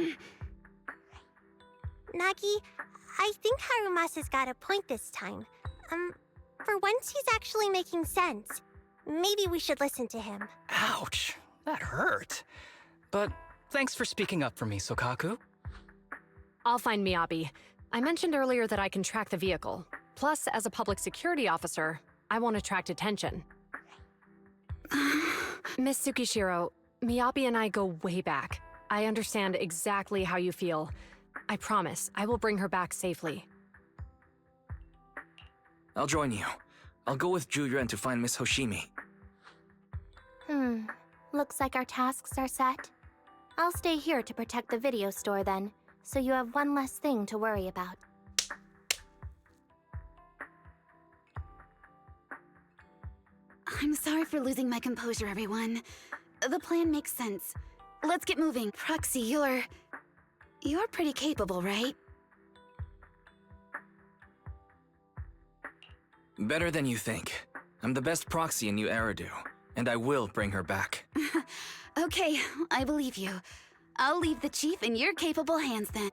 I think Harumasa's got a point this time. For once he's actually making sense. Maybe we should listen to him. Ouch. That hurt. But thanks for speaking up for me, Sokaku. I'll find Miyabi. I mentioned earlier that I can track the vehicle. Plus, as a public security officer, I won't attract attention. Miss Tsukishiro, Miyabi and I go way back. I understand exactly how you feel. I promise, I will bring her back safely. I'll join you. I'll go with Juyuan to find Miss Hoshimi. Looks like our tasks are set. I'll stay here to protect the video store then, so you have one less thing to worry about. I'm sorry for losing my composure, everyone. The plan makes sense. Let's get moving. Proxy, you're pretty capable, right? Better than you think. I'm the best proxy in New Eridu, and I will bring her back. Okay, I believe you. I'll leave the Chief in your capable hands then.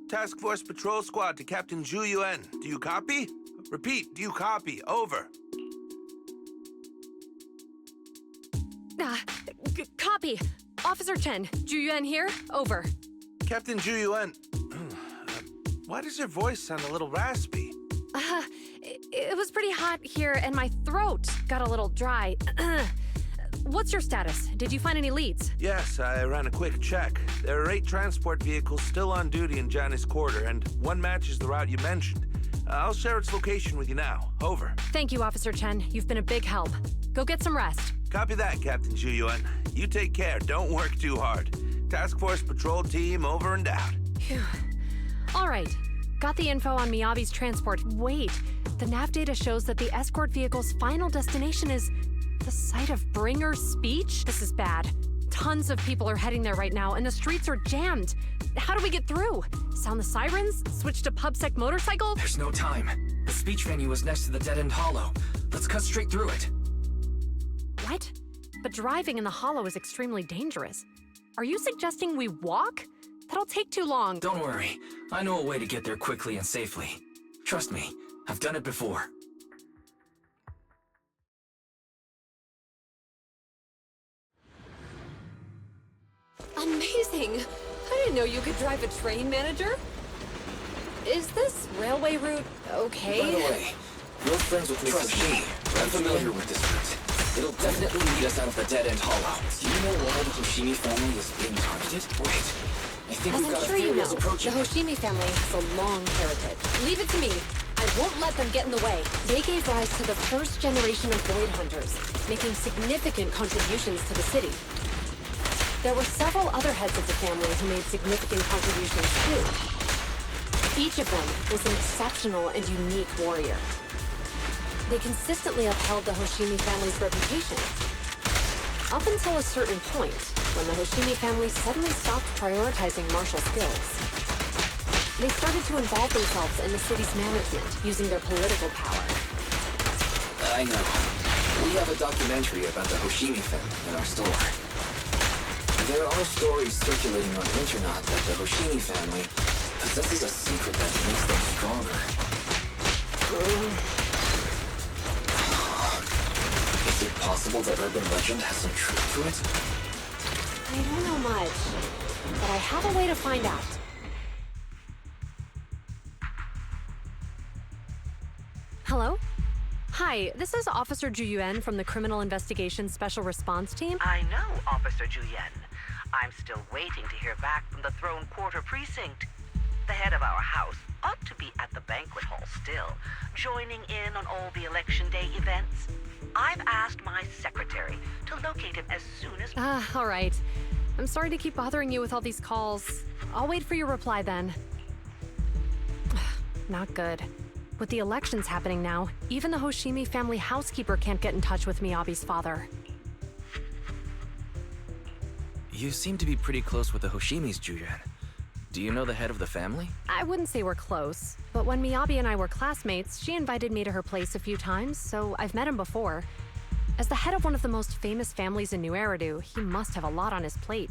Task Force Patrol Squad to Captain Zhu Yuan. Do you copy? Repeat, do you copy? Over. Copy. Officer Chen, Zhu Yuan here. Over. Captain Zhu Yuan, why does your voice sound a little raspy? It was pretty hot here, and my throat got a little dry. What's your status? Did you find any leads? Yes, I ran a quick check. There are 8 transport vehicles still on duty in Janus Quarter, and one matches the route you mentioned. I'll share its location with you now. Over. Thank you, Officer Chen. You've been a big help. Go get some rest. Copy that, Captain Zhu Yuan. You take care. Don't work too hard. Task Force Patrol Team over and out. Phew. All right. Got the info on Miyabi's transport. Wait. The nav data shows that the escort vehicle's final destination is the site of Bringer's speech? This is bad. Tons of people are heading there right now, and the streets are jammed. How do we get through? Sound the sirens? Switch to PubSec motorcycle? There's no time. The speech venue is next to the dead-end hollow. Let's cut straight through it. What? But driving in the hollow is extremely dangerous. Are you suggesting we walk? That'll take too long. Don't worry. I know a way to get there quickly and safely. Trust me, I've done it before. Amazing! I didn't know you could drive a train, manager. Is this railway route okay? By the way, you're friends with Mr. Shi. I'm familiar with this route. It'll definitely lead us out of the dead-end hollow. Do you know why the Hoshimi family is being targeted? Wait, I think As we've got I'm sure a you theory know, is approaching. the Hoshimi family has a long heritage. Leave it to me. I won't let them get in the way. They gave rise to the first generation of Void Hunters, making significant contributions to the city. There were several other heads of the family who made significant contributions too. Each of them was an exceptional and unique warrior. They consistently upheld the Hoshimi family's reputation. Up until a certain point, when the Hoshimi family suddenly stopped prioritizing martial skills. They started to involve themselves in the city's management, using their political power. I know. We have a documentary about the Hoshimi family in our store. There are stories circulating on the internet that the Hoshimi family possesses a secret that makes them stronger. Is it possible that urban legend has some truth to it? I don't know much, but I have a way to find out. Hello? Hi, this is Officer Juyuan from the Criminal Investigations Special Response Team. I know, Officer Juyen. I'm still waiting to hear back from the Throne Quarter Precinct. The head of our house ought to be at the banquet hall still, joining in on all the Election Day events. I've asked my secretary to locate him as soon as... All right. I'm sorry to keep bothering you with all these calls. I'll wait for your reply then. Not good. With the elections happening now, even the Hoshimi family housekeeper can't get in touch with Miyabi's father. You seem to be pretty close with the Hoshimis, Juyen. Do you know the head of the family? I wouldn't say we're close, but when Miyabi and I were classmates, she invited me to her place a few times, so I've met him before. As the head of one of the most famous families in New Eridu, he must have a lot on his plate.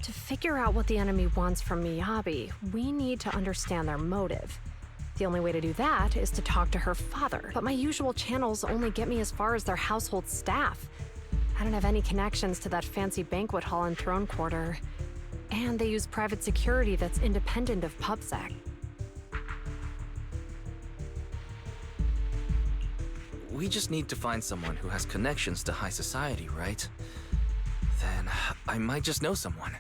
To figure out what the enemy wants from Miyabi, we need to understand their motive. The only way to do that is to talk to her father, but my usual channels only get me as far as their household staff. I don't have any connections to that fancy banquet hall in Throne Quarter. And they use private security that's independent of PubSec. We just need to find someone who has connections to high society, right? Then I might just know someone.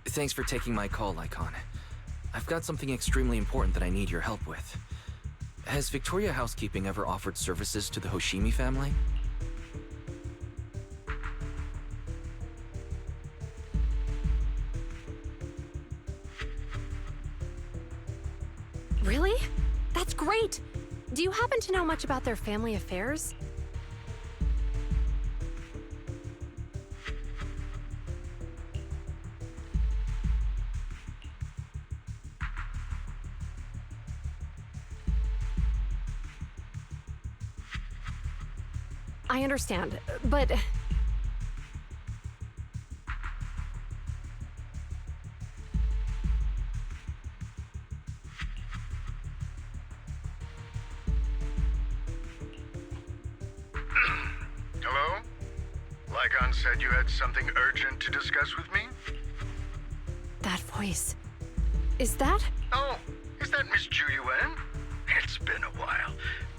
Thanks for taking my call, Lycon. I've got something extremely important that I need your help with. Has Victoria Housekeeping ever offered services to the Hoshimi family? Really? That's great! Do you happen to know much about their family affairs? I understand, but... Hello? Lycon said you had something urgent to discuss with me? That voice... Is that? Oh, is that Miss Juyuan? It's been a while.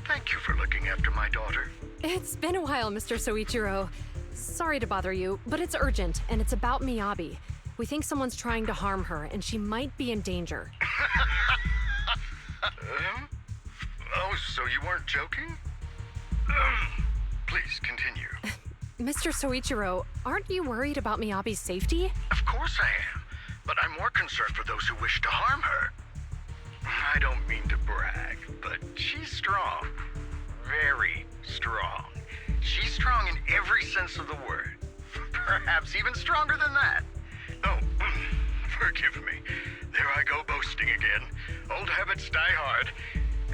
Thank you for looking after my daughter. It's been a while, Mr. Soichiro. Sorry to bother you, but it's urgent, and it's about Miyabi. We think someone's trying to harm her, and she might be in danger. Oh, so you weren't joking? Please, continue. Mr. Soichiro, aren't you worried about Miyabi's safety? Of course I am, but I'm more concerned for those who wish to harm her. I don't mean to brag, but she's strong. Very strong. She's strong in every sense of the word. Perhaps even stronger than that. Oh, forgive me. There I go boasting again. Old habits die hard.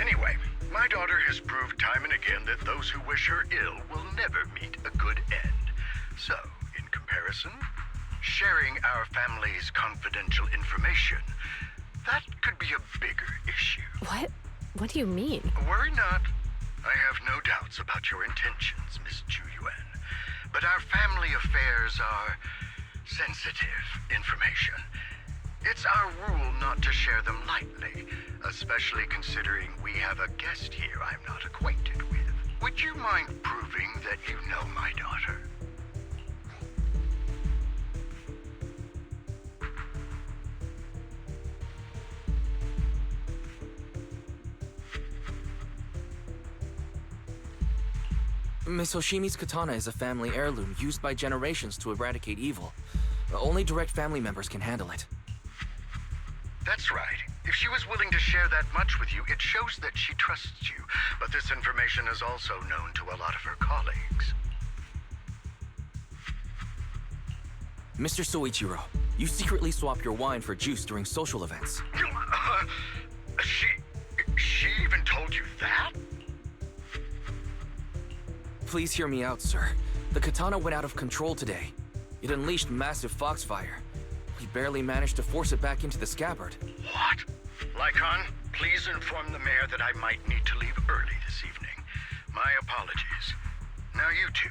Anyway, my daughter has proved time and again that those who wish her ill will never meet a good end. So, in comparison, sharing our family's confidential information, that could be a bigger issue. What? What do you mean? Worry not. I have no doubts about your intentions, Miss Juyuan. But our family affairs are sensitive information. It's our rule not to share them lightly, especially considering we have a guest here I'm not acquainted with. Would you mind proving that you know my daughter? Miss Hoshimi's katana is a family heirloom used by generations to eradicate evil. Only direct family members can handle it. That's right. If she was willing to share that much with you, it shows that she trusts you. But this information is also known to a lot of her colleagues. Mr. Soichiro, you secretly swap your wine for juice during social events. She even told you that? Please hear me out, sir. The katana went out of control today. It unleashed massive foxfire. We barely managed to force it back into the scabbard. What? Lycon, please inform the mayor that I might need to leave early this evening. My apologies. Now you two.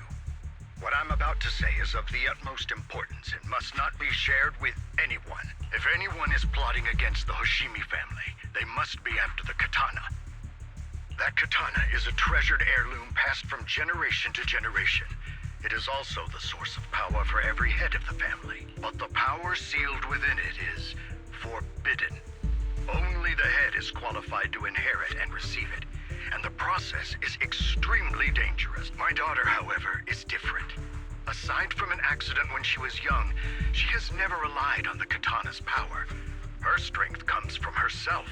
What I'm about to say is of the utmost importance and must not be shared with anyone. If anyone is plotting against the Hoshimi family, they must be after the katana. That katana is a treasured heirloom passed from generation to generation. It is also the source of power for every head of the family. But the power sealed within it is forbidden. Only the head is qualified to inherit and receive it, and the process is extremely dangerous. My daughter, however, is different. Aside from an accident when she was young, she has never relied on the katana's power. Her strength comes from herself.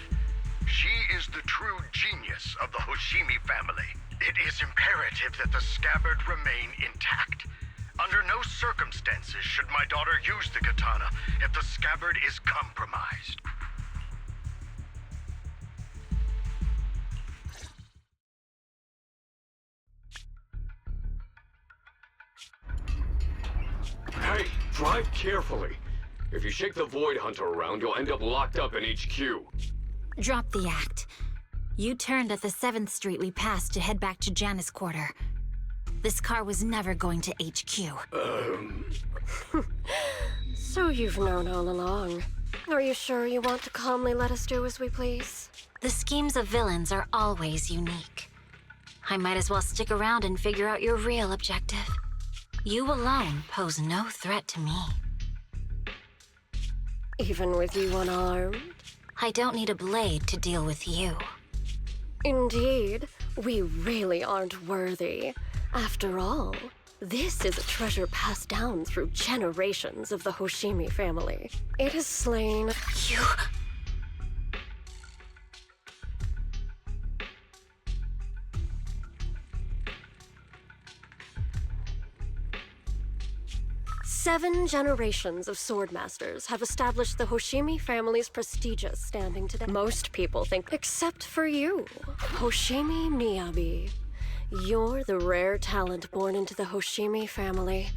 She is the true genius of the Hoshimi family. It is imperative that the scabbard remain intact. Under no circumstances should my daughter use the katana if the scabbard is compromised. Hey, drive carefully. If you shake the Void Hunter around, you'll end up locked up in HQ. Drop the act. You turned at the 7th Street we passed to head back to Janus Quarter. This car was never going to HQ. So you've known all along. Are you sure you want to calmly let us do as we please? The schemes of villains are always unique. I might as well stick around and figure out your real objective. You alone pose no threat to me. Even with you unarmed? I don't need a blade to deal with you. Indeed, we really aren't worthy. After all, this is a treasure passed down through generations of the Hoshimi family. It has slain... You... Seven generations of swordmasters have established the Hoshimi family's prestigious standing today. Most people think, except for you, Hoshimi Miyabi. You're the rare talent born into the Hoshimi family.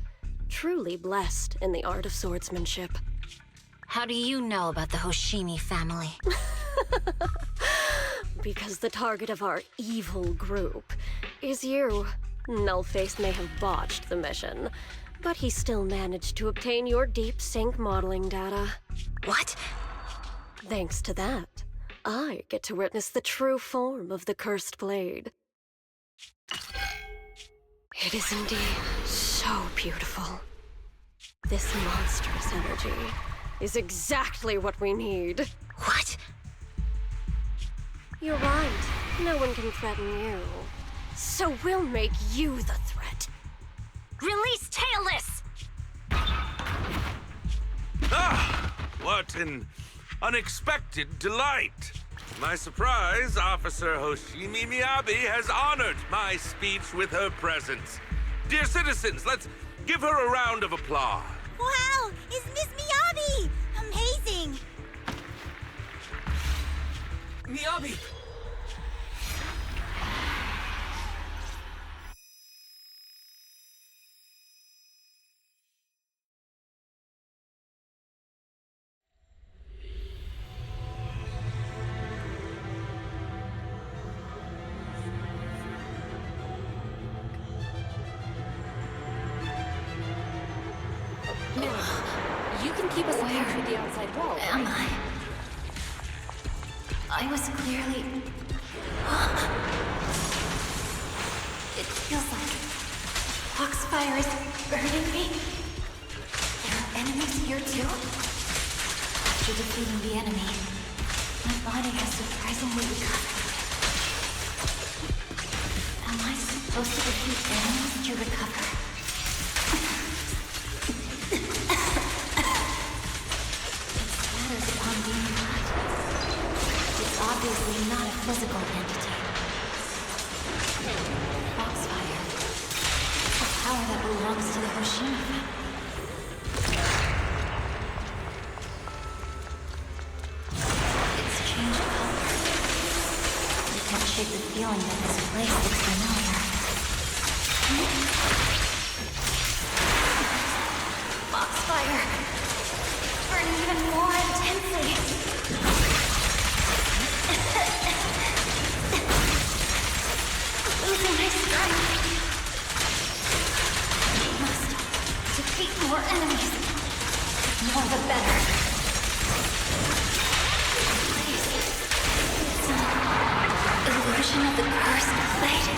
Truly blessed in the art of swordsmanship. How do you know about the Hoshimi family? Because the target of our evil group is you. Nullface may have botched the mission, but he still managed to obtain your deep sync modeling data. What? Thanks to that, I get to witness the true form of the cursed blade. It is indeed so beautiful. This monstrous energy is exactly what we need. What? You're right. No one can threaten you. So we'll make you the threat. Release Tailless! Ah! What an unexpected delight! To my surprise, Officer Hoshimi Miyabi has honored my speech with her presence. Dear citizens, let's give her a round of applause. Wow! It's Miss Miyabi! Amazing! Miyabi! You can keep us attached with the outside wall, right? Am I? I was clearly... It feels like Foxfire is burning me. There are enemies here too? After defeating the enemy, my body has surprisingly recovered. Am I supposed to defeat enemies to recover? Upon being cut. It's obviously not a physical entity. Foxfire. A power that belongs to the Hoshimi family. It's changed color. You can't shake the feeling that this place looks familiar. Foxfire. Burning even more intensely. Losing my strength. enemies. The more the better. Please. It's an illusion of the cursed blade.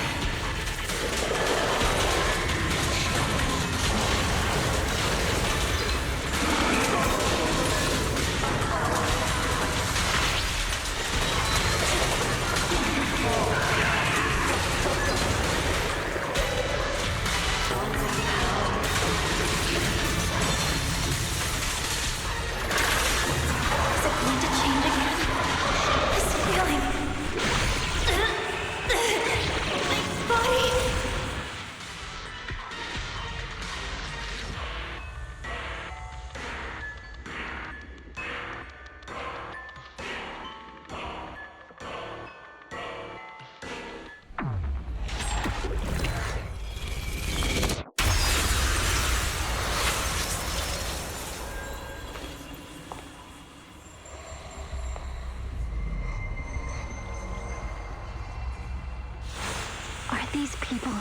Are these people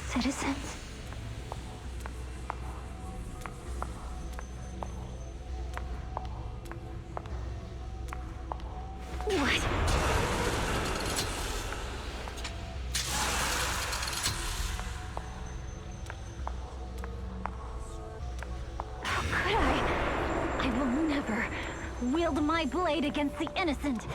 citizens? What? How could I? I will never wield my blade against the innocent.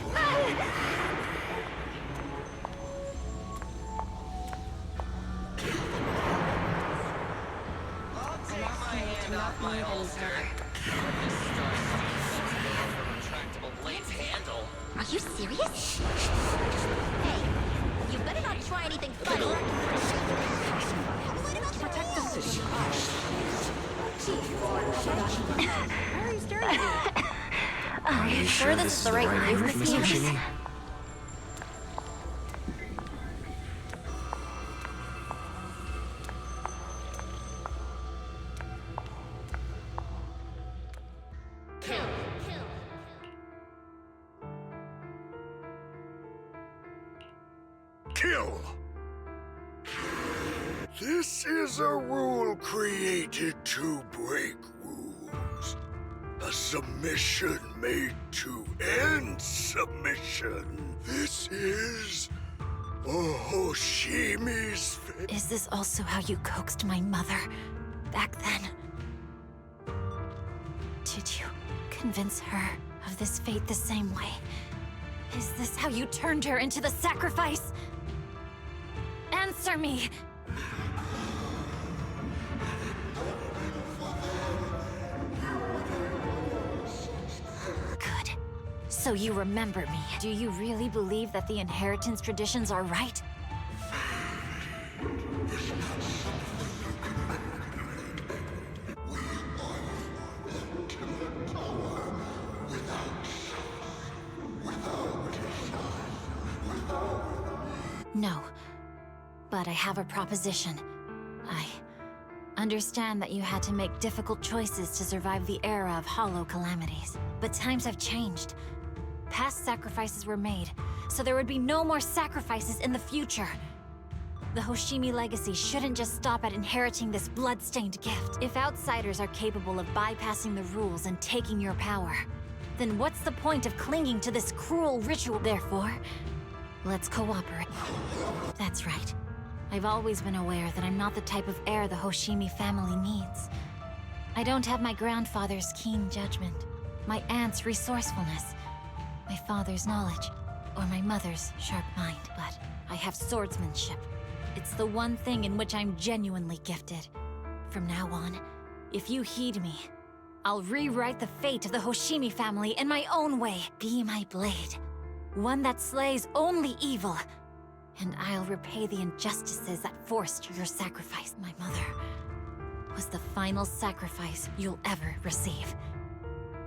Off my holster. This Star Student go for retractable blade's handle. Are you serious? Hey, you better not try anything funny. Protect the city. Why are you staring at me? Are you sure this is the right move, Miss Hoshimi? Kill! This is a rule created to break rules. A submission made to end submission. This is a Hoshimi's fate. Is this also how you coaxed my mother back then? Did you convince her of this fate the same way? Is this how you turned her into the sacrifice? Answer me! Good. So you remember me. Do you really believe that the inheritance traditions are right? No. But I have a proposition. I understand that you had to make difficult choices to survive the era of hollow calamities. But times have changed. Past sacrifices were made, so there would be no more sacrifices in the future. The Hoshimi legacy shouldn't just stop at inheriting this blood-stained gift. If outsiders are capable of bypassing the rules and taking your power, then what's the point of clinging to this cruel ritual? Therefore, let's cooperate. That's right. I've always been aware that I'm not the type of heir the Hoshimi family needs. I don't have my grandfather's keen judgment, my aunt's resourcefulness, my father's knowledge, or my mother's sharp mind, but I have swordsmanship. It's the one thing in which I'm genuinely gifted. From now on, if you heed me, I'll rewrite the fate of the Hoshimi family in my own way. Be my blade, one that slays only evil, and I'll repay the injustices that forced your sacrifice. My mother was the final sacrifice you'll ever receive.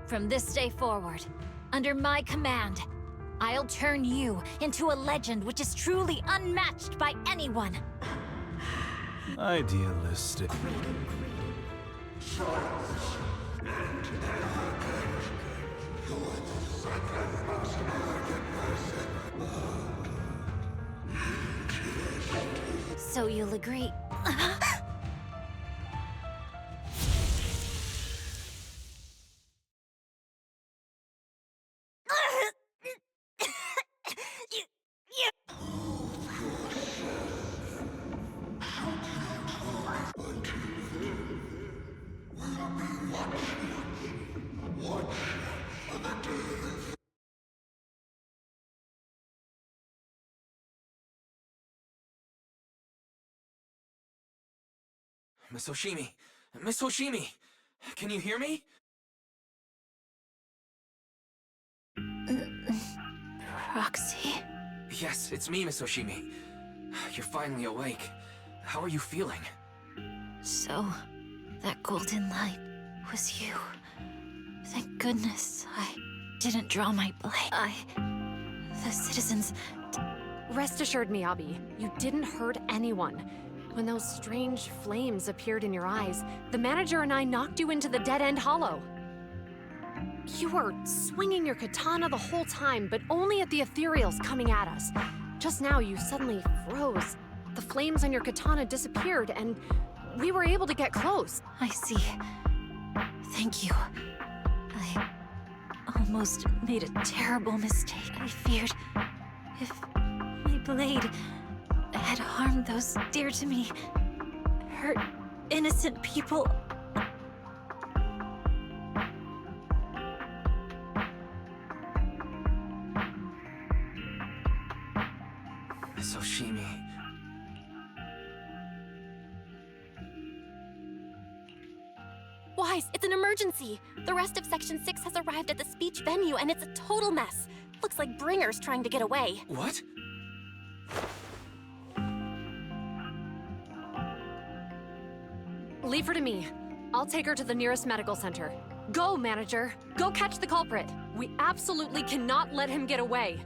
From this day forward, under my command, I'll turn you into a legend which is truly unmatched by anyone. Idealistic. So you'll agree. Miss Hoshimi! Miss Hoshimi! Can you hear me? Proxy? Yes, it's me, Miss Hoshimi. You're finally awake. How are you feeling? So, that golden light was you. Thank goodness I didn't draw my blade. The citizens... Rest assured, Miyabi, you didn't hurt anyone. When those strange flames appeared in your eyes, the manager and I knocked you into the dead-end hollow. You were swinging your katana the whole time, but only at the ethereals coming at us. Just now, you suddenly froze. The flames on your katana disappeared, and we were able to get close. I see. Thank you. I almost made a terrible mistake. I feared if my blade had harmed those dear to me, hurt innocent people. Miss Hoshimi... Wise, it's an emergency. The rest of Section 6 has arrived at the speech venue, and it's a total mess. Looks like Bringer's trying to get away. What? Leave her to me. I'll take her to the nearest medical center. Go, manager. Go catch the culprit. We absolutely cannot let him get away.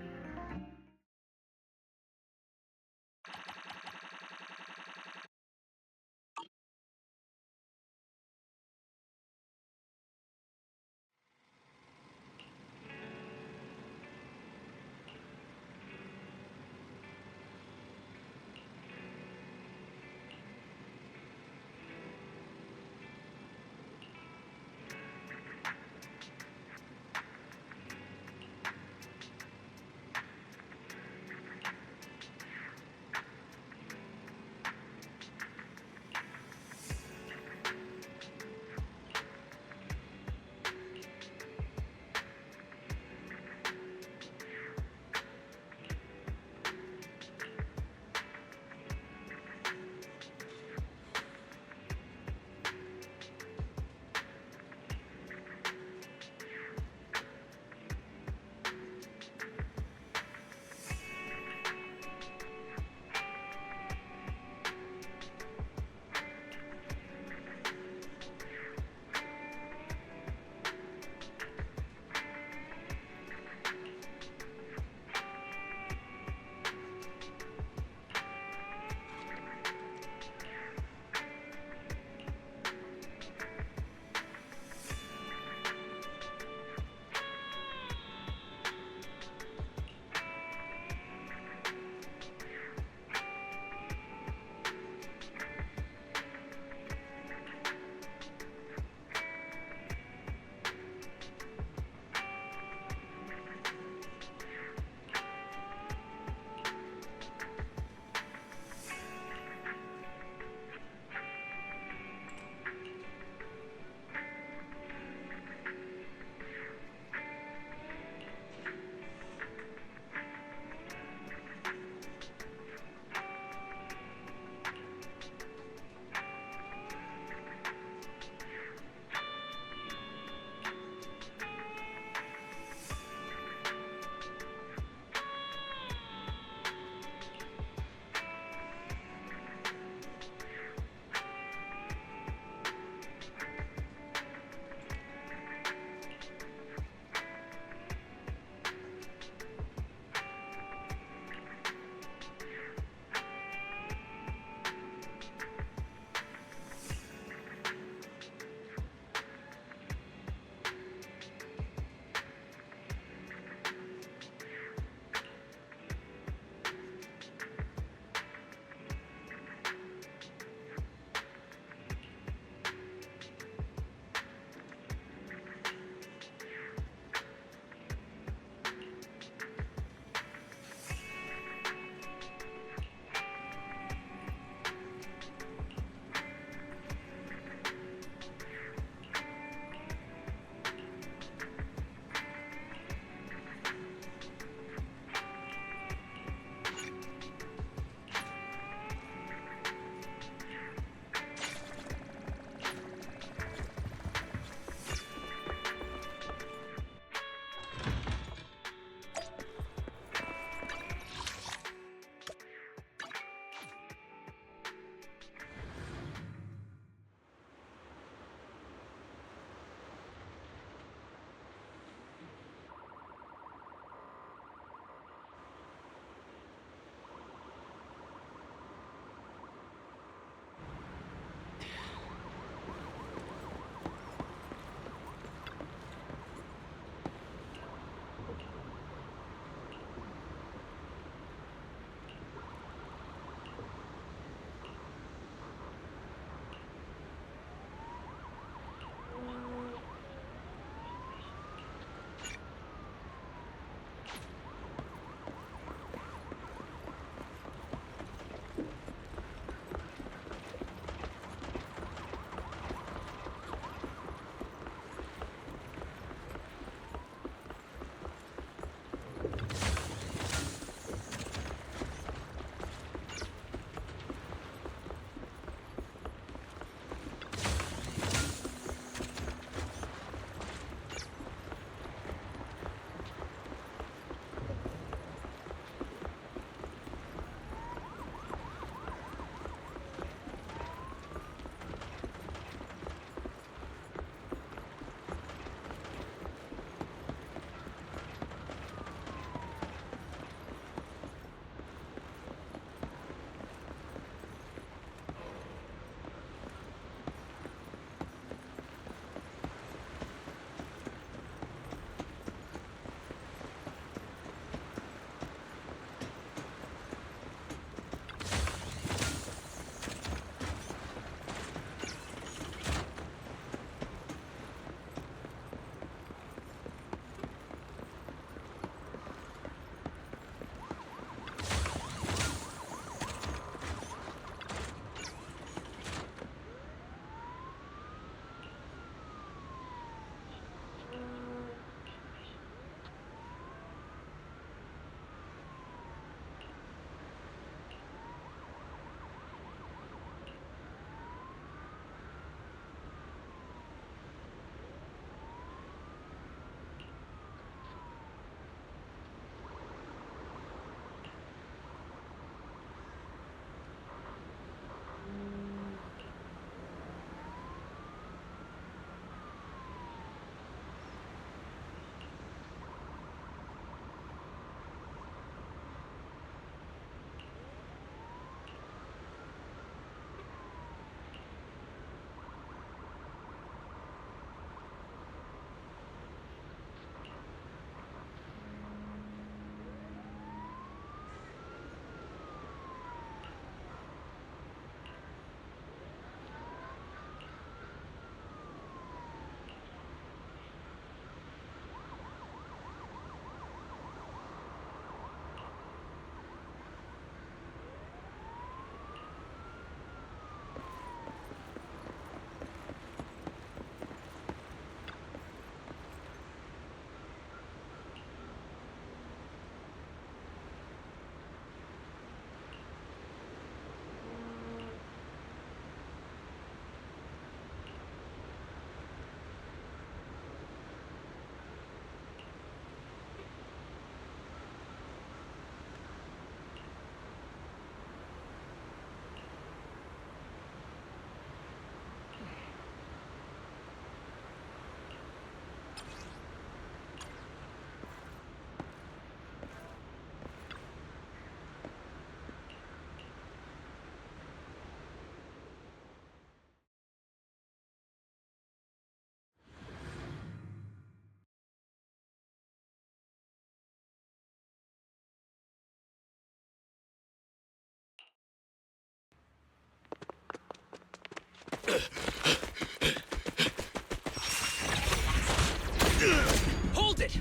Hold it!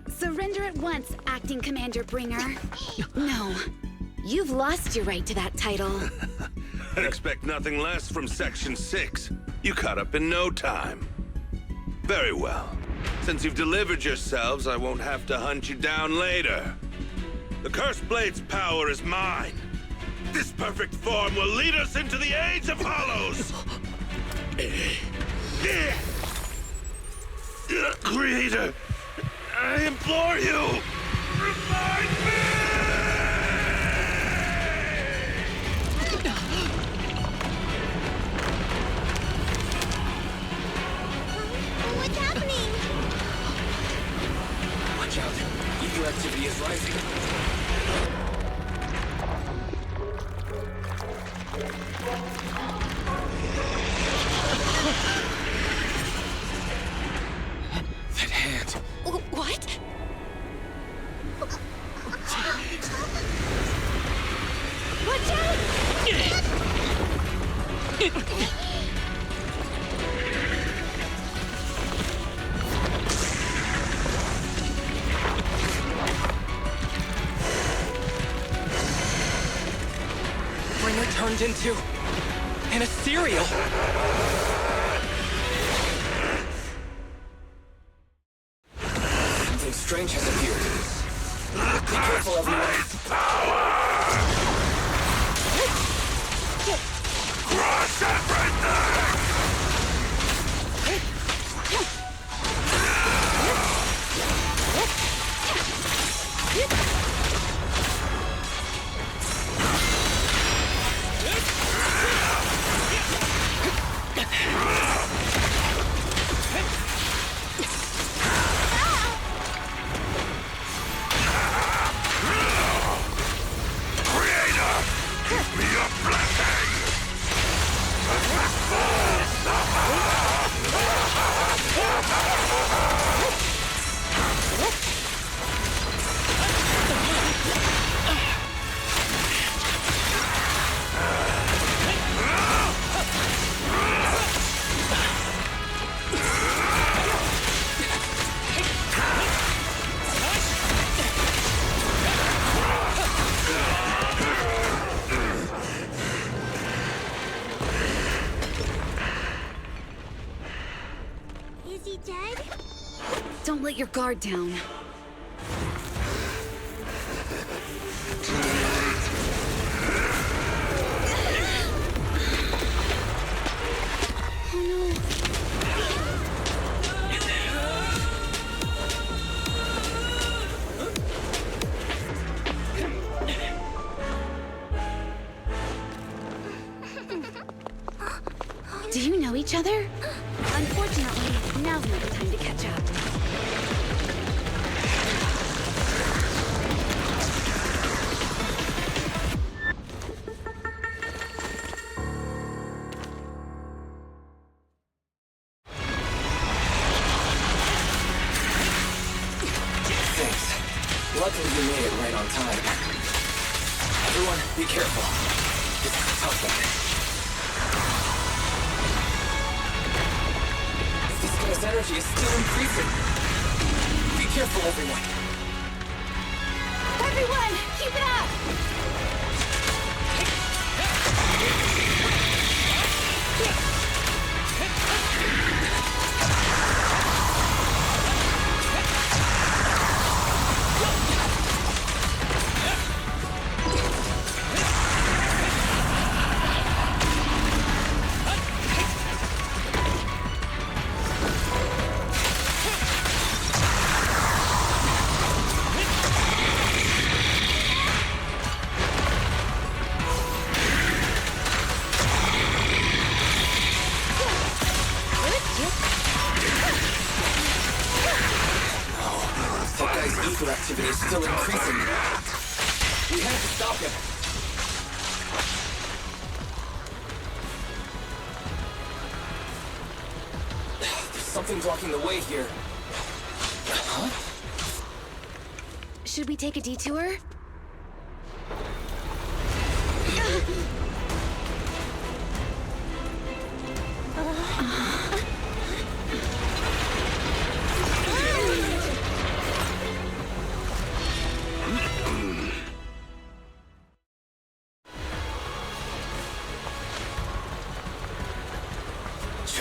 Surrender at once, Acting Commander Bringer. No. You've lost your right to that title. I'd expect nothing less from Section 6. You caught up in no time. Very well. Since you've delivered yourselves, I won't have to hunt you down later. The Cursed Blade's power is mine. This perfect form will lead us into the Age of Hollows! Creator, I implore you, revive me! What's happening? Watch out. Ether activity is rising. That hand. What? Watch out! Bringer turned into an ethereal. Something strange has appeared. Be careful, everyone. Crush everything! Creator, give me your blessing! Is he dead? Don't let your guard down. Oh no. Do you know each other? Unfortunately, now's not the time to catch up. Thanks. Luckily you made it right on time. Everyone, be careful. This is a tough one. This guy's energy is still increasing. Be careful, everyone. Everyone, keep it up! Ether activity is still increasing. We have to stop him. There's something blocking the way here. Huh? Should we take a detour?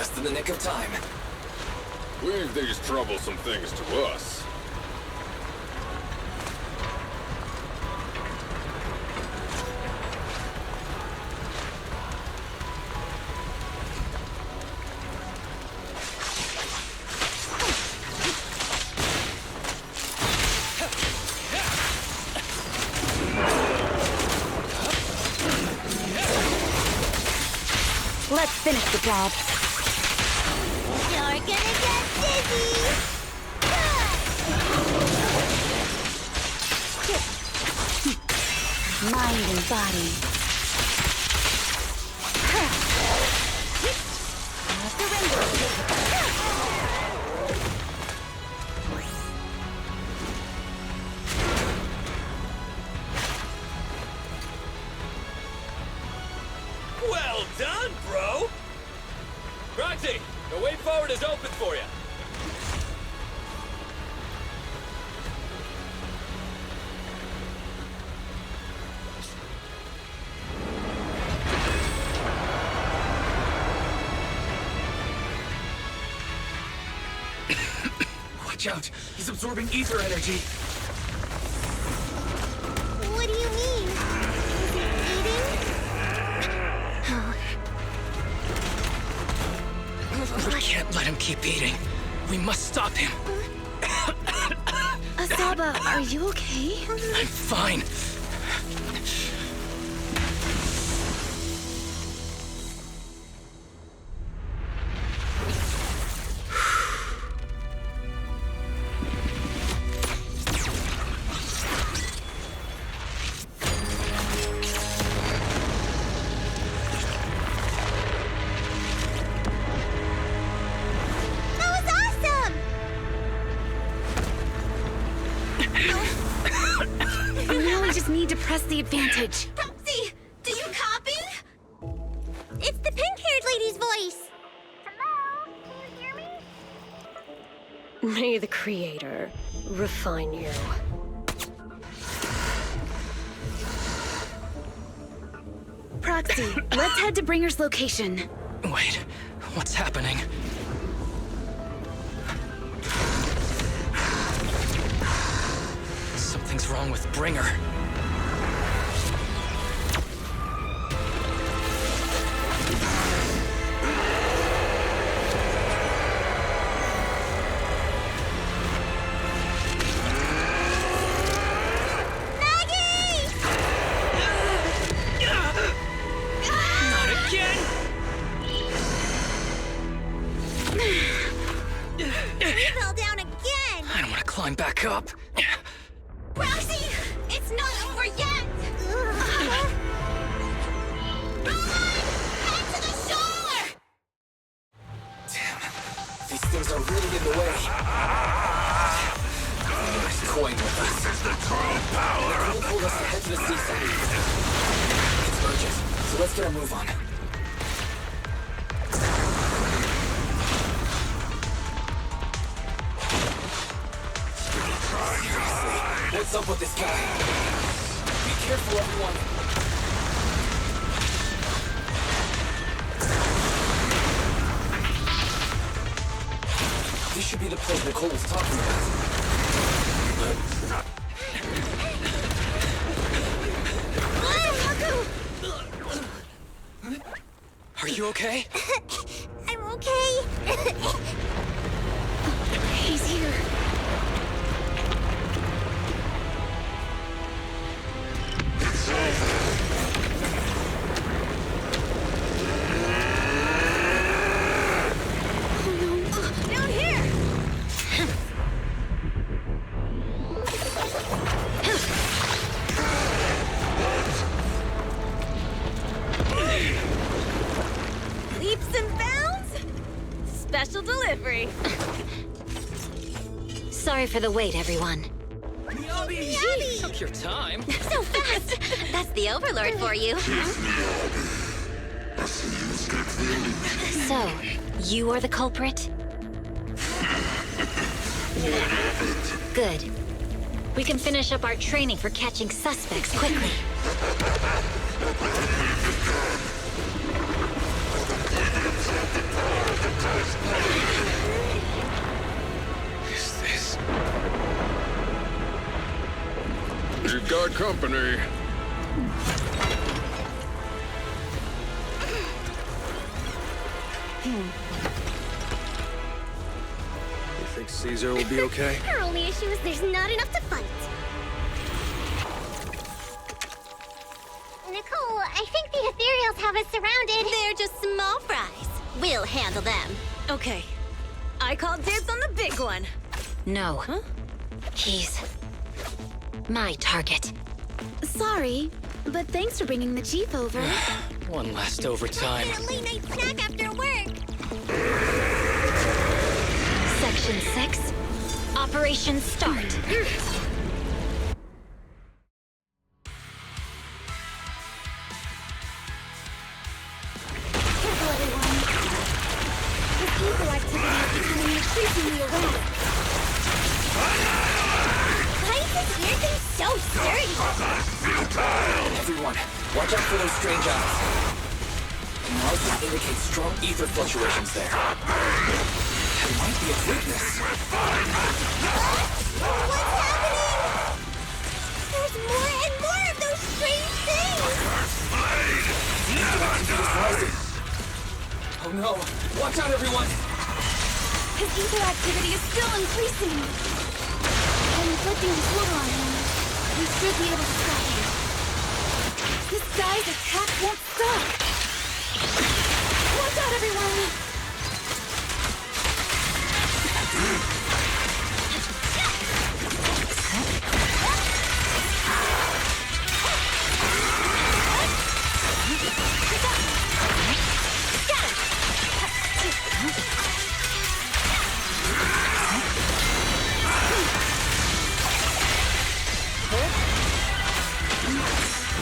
Just in the nick of time. Leave these troublesome things to us. Let's finish the job. You're gonna get dizzy! Mind and body. Well done, bro! Roxy, the way forward is open for you. Watch out! He's absorbing ether energy! What do you mean? Is he eating? We can't let him keep eating. We must stop him. Asaba, are you okay? I'm fine. Now we just need to press the advantage. Roxy, do you copy? It's the pink-haired lady's voice. Hello? Can you hear me? May the Creator refine you. Proxy, let's head to Bringer's location. Wait, what's happening? Something's wrong with Bringer. Not again! You fell down again! I don't want to climb back up. Roxy, it's not over yet! Roman, head to the shore! These things are really in the way. Nice coin with us. This is the true power It of pulled us to head to the seaside. It's urgent, so let's get our move on. Seriously, what's up with this guy? Be careful, everyone. This should be the place Nicole was talking about. Are you okay? I'm okay. He's here. Down here! Leaps and bounds? Special delivery. Sorry for the wait, everyone. Gee, took your time. So fast! That's the Overlord for you. So, you are the culprit? Good. We can finish up our training for catching suspects quickly. Is this? You've got company. You think Caesar will be okay? Our only issue is there's not enough to fight. Nicole, I think the ethereals have us surrounded. They're just small fries. We'll handle them. Okay. I call dibs on the big one. No. Huh? He's my target. Sorry, but thanks for bringing the chief over. One last overtime. Get a late night snack after work. Section 6. Operation start. Careful, everyone. This ether activity is becoming increasingly erratic. Why is this weird thing so sturdy? Everyone, watch out for those strange eyes. Analysis indicates strong ether fluctuations there. That might be a weakness. What's happening? There's more and more of those strange things. Ether activity is rising. Oh no! Watch out, everyone! His ether activity is still increasing. I'm inflicting disorder on him. We should be able to stop him. This guy's attack won't stop. Watch out, everyone!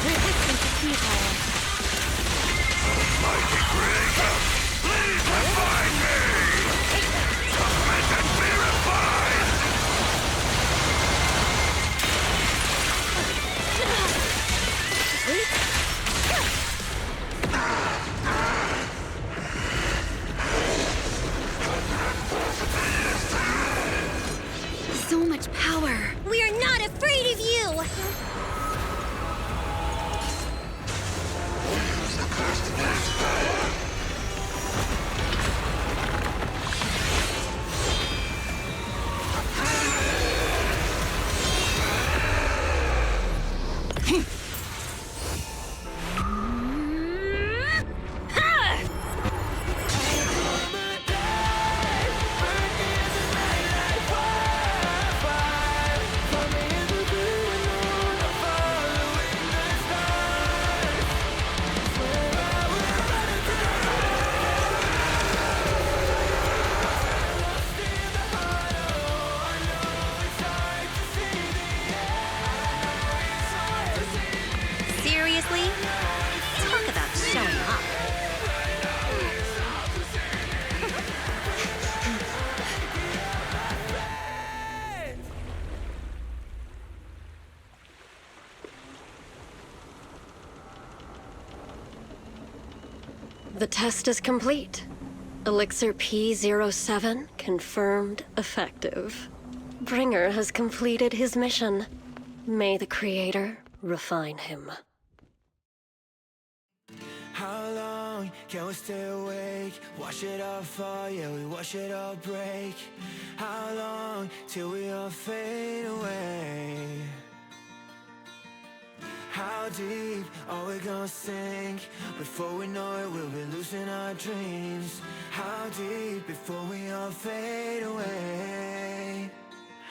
Resistance is futile. Mighty creator, please refine me! Torment and purified! So much power. We are not afraid of you. Seriously? Talk about showing off. The test is complete. Elixir P07 confirmed effective. Bringer has completed his mission. May the Creator refine him. How long can we stay awake? Wash it all fall, yeah, we wash it all break. How long till we all fade away? How deep are we gonna sink? Before we know it, we'll be losing our dreams. How deep before we all fade away?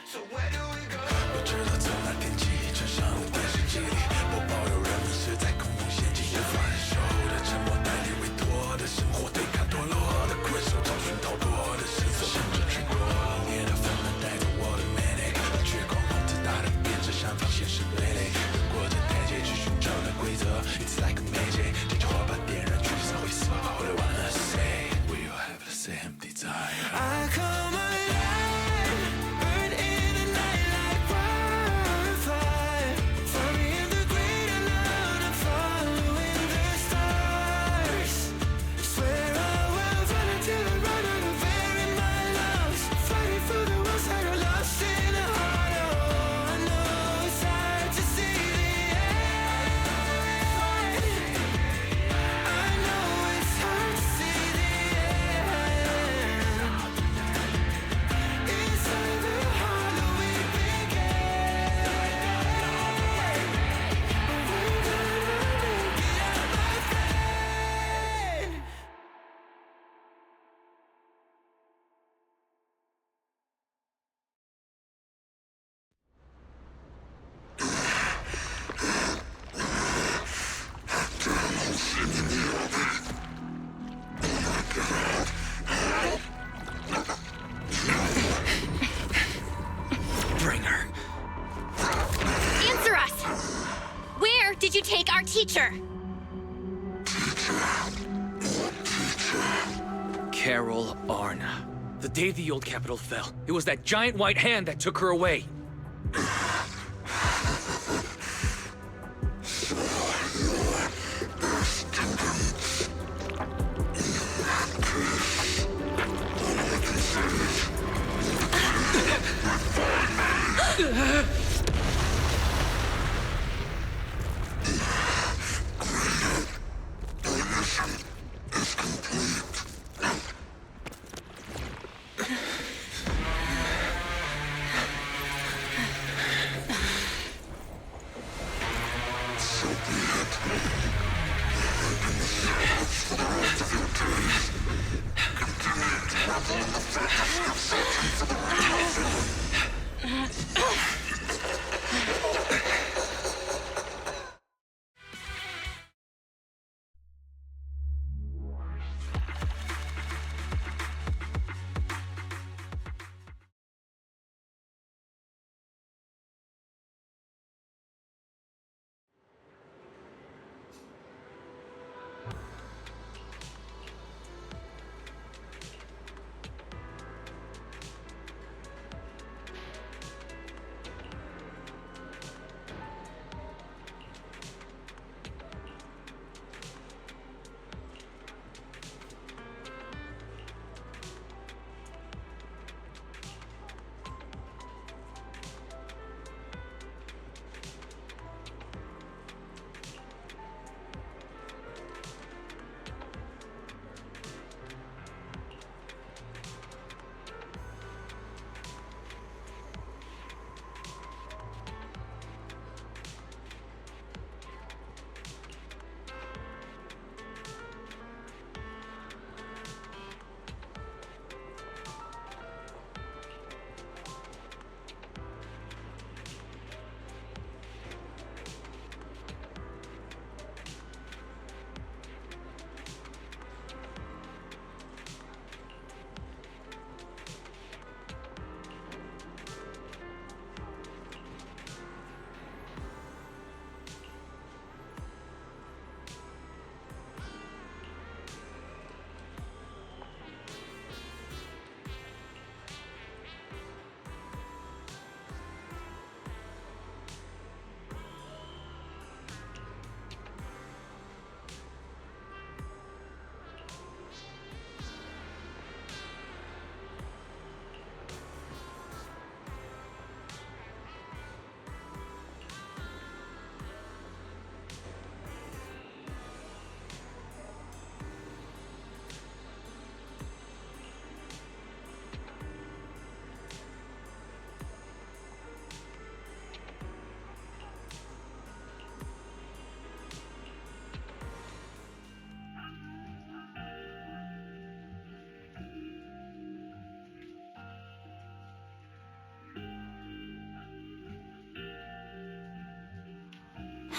So where do we go? 我知道从那天起，穿上了电视机里播报有人们是在空中陷阱，无法忍受的沉默代替委托的生活，对抗堕落的困兽，找寻逃脱的线索，甚至去过冷冽的纷乱带走我的美丽，把绝狂妄自大的变成上方现实傀儡，越过这台阶去寻找的规则 ，It's like a magic， 这句话把点燃聚散会死后的 wanna say we all have the same desire。I come alive, burn in the night like wildfire. Find me in the great Did you take our teacher? Carol Arna. The day the old capital fell, it was that giant white hand that took her away.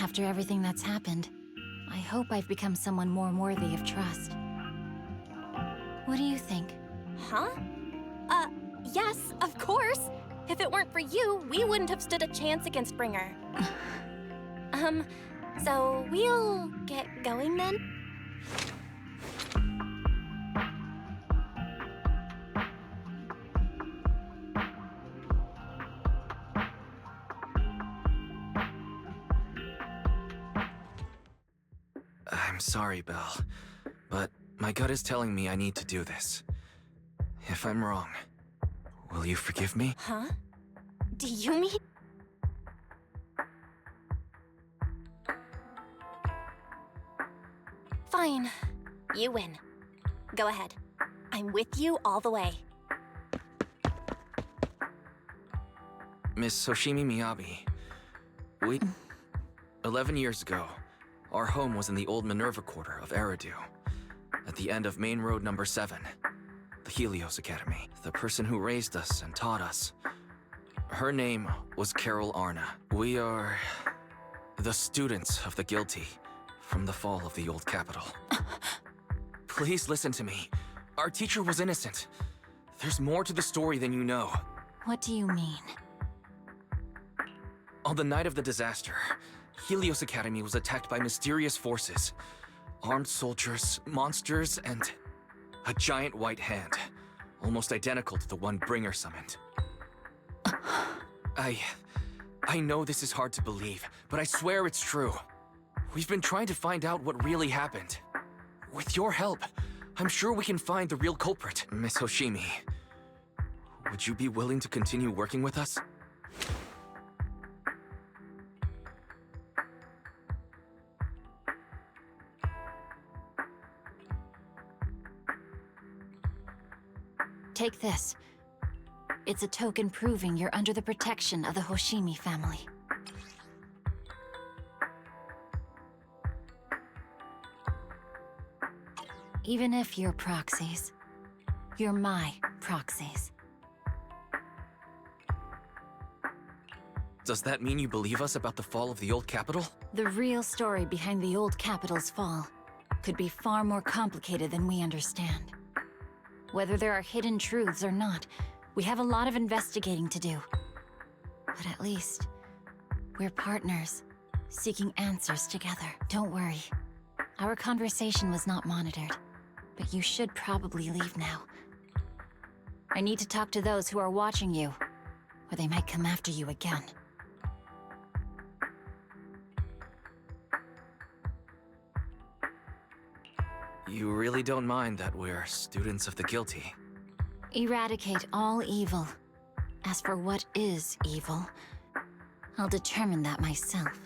After everything that's happened, I hope I've become someone more worthy of trust. What do you think? Huh? Yes, of course. If it weren't for you, we wouldn't have stood a chance against Bringer. So we'll get going then? I'm sorry, Belle, but my gut is telling me I need to do this. If I'm wrong, will you forgive me? Huh? Do you mean? Fine. You win. Go ahead. I'm with you all the way. Miss Hoshimi Miyabi, 11 years ago, our home was in the old Minerva Quarter of Eridu, at the end of Main Road number 7, the Helios Academy. The person who raised us and taught us, her name was Carol Arna. We are the students of the guilty from the fall of the old capital. Please listen to me. Our teacher was innocent. There's more to the story than you know. What do you mean? On the night of the disaster, Helios Academy was attacked by mysterious forces. Armed soldiers, monsters, and a giant white hand. Almost identical to the one Bringer summoned. I know this is hard to believe, but I swear it's true. We've been trying to find out what really happened. With your help, I'm sure we can find the real culprit. Miss Hoshimi, would you be willing to continue working with us? Take this. It's a token proving you're under the protection of the Hoshimi family. Even if you're proxies, you're my proxies. Does that mean you believe us about the fall of the old capital? The real story behind the old capital's fall could be far more complicated than we understand. Whether there are hidden truths or not, we have a lot of investigating to do. But at least, we're partners, seeking answers together. Don't worry. Our conversation was not monitored, but you should probably leave now. I need to talk to those who are watching you, or they might come after you again. You really don't mind that we're students of the guilty? Eradicate all evil. As for what is evil, I'll determine that myself.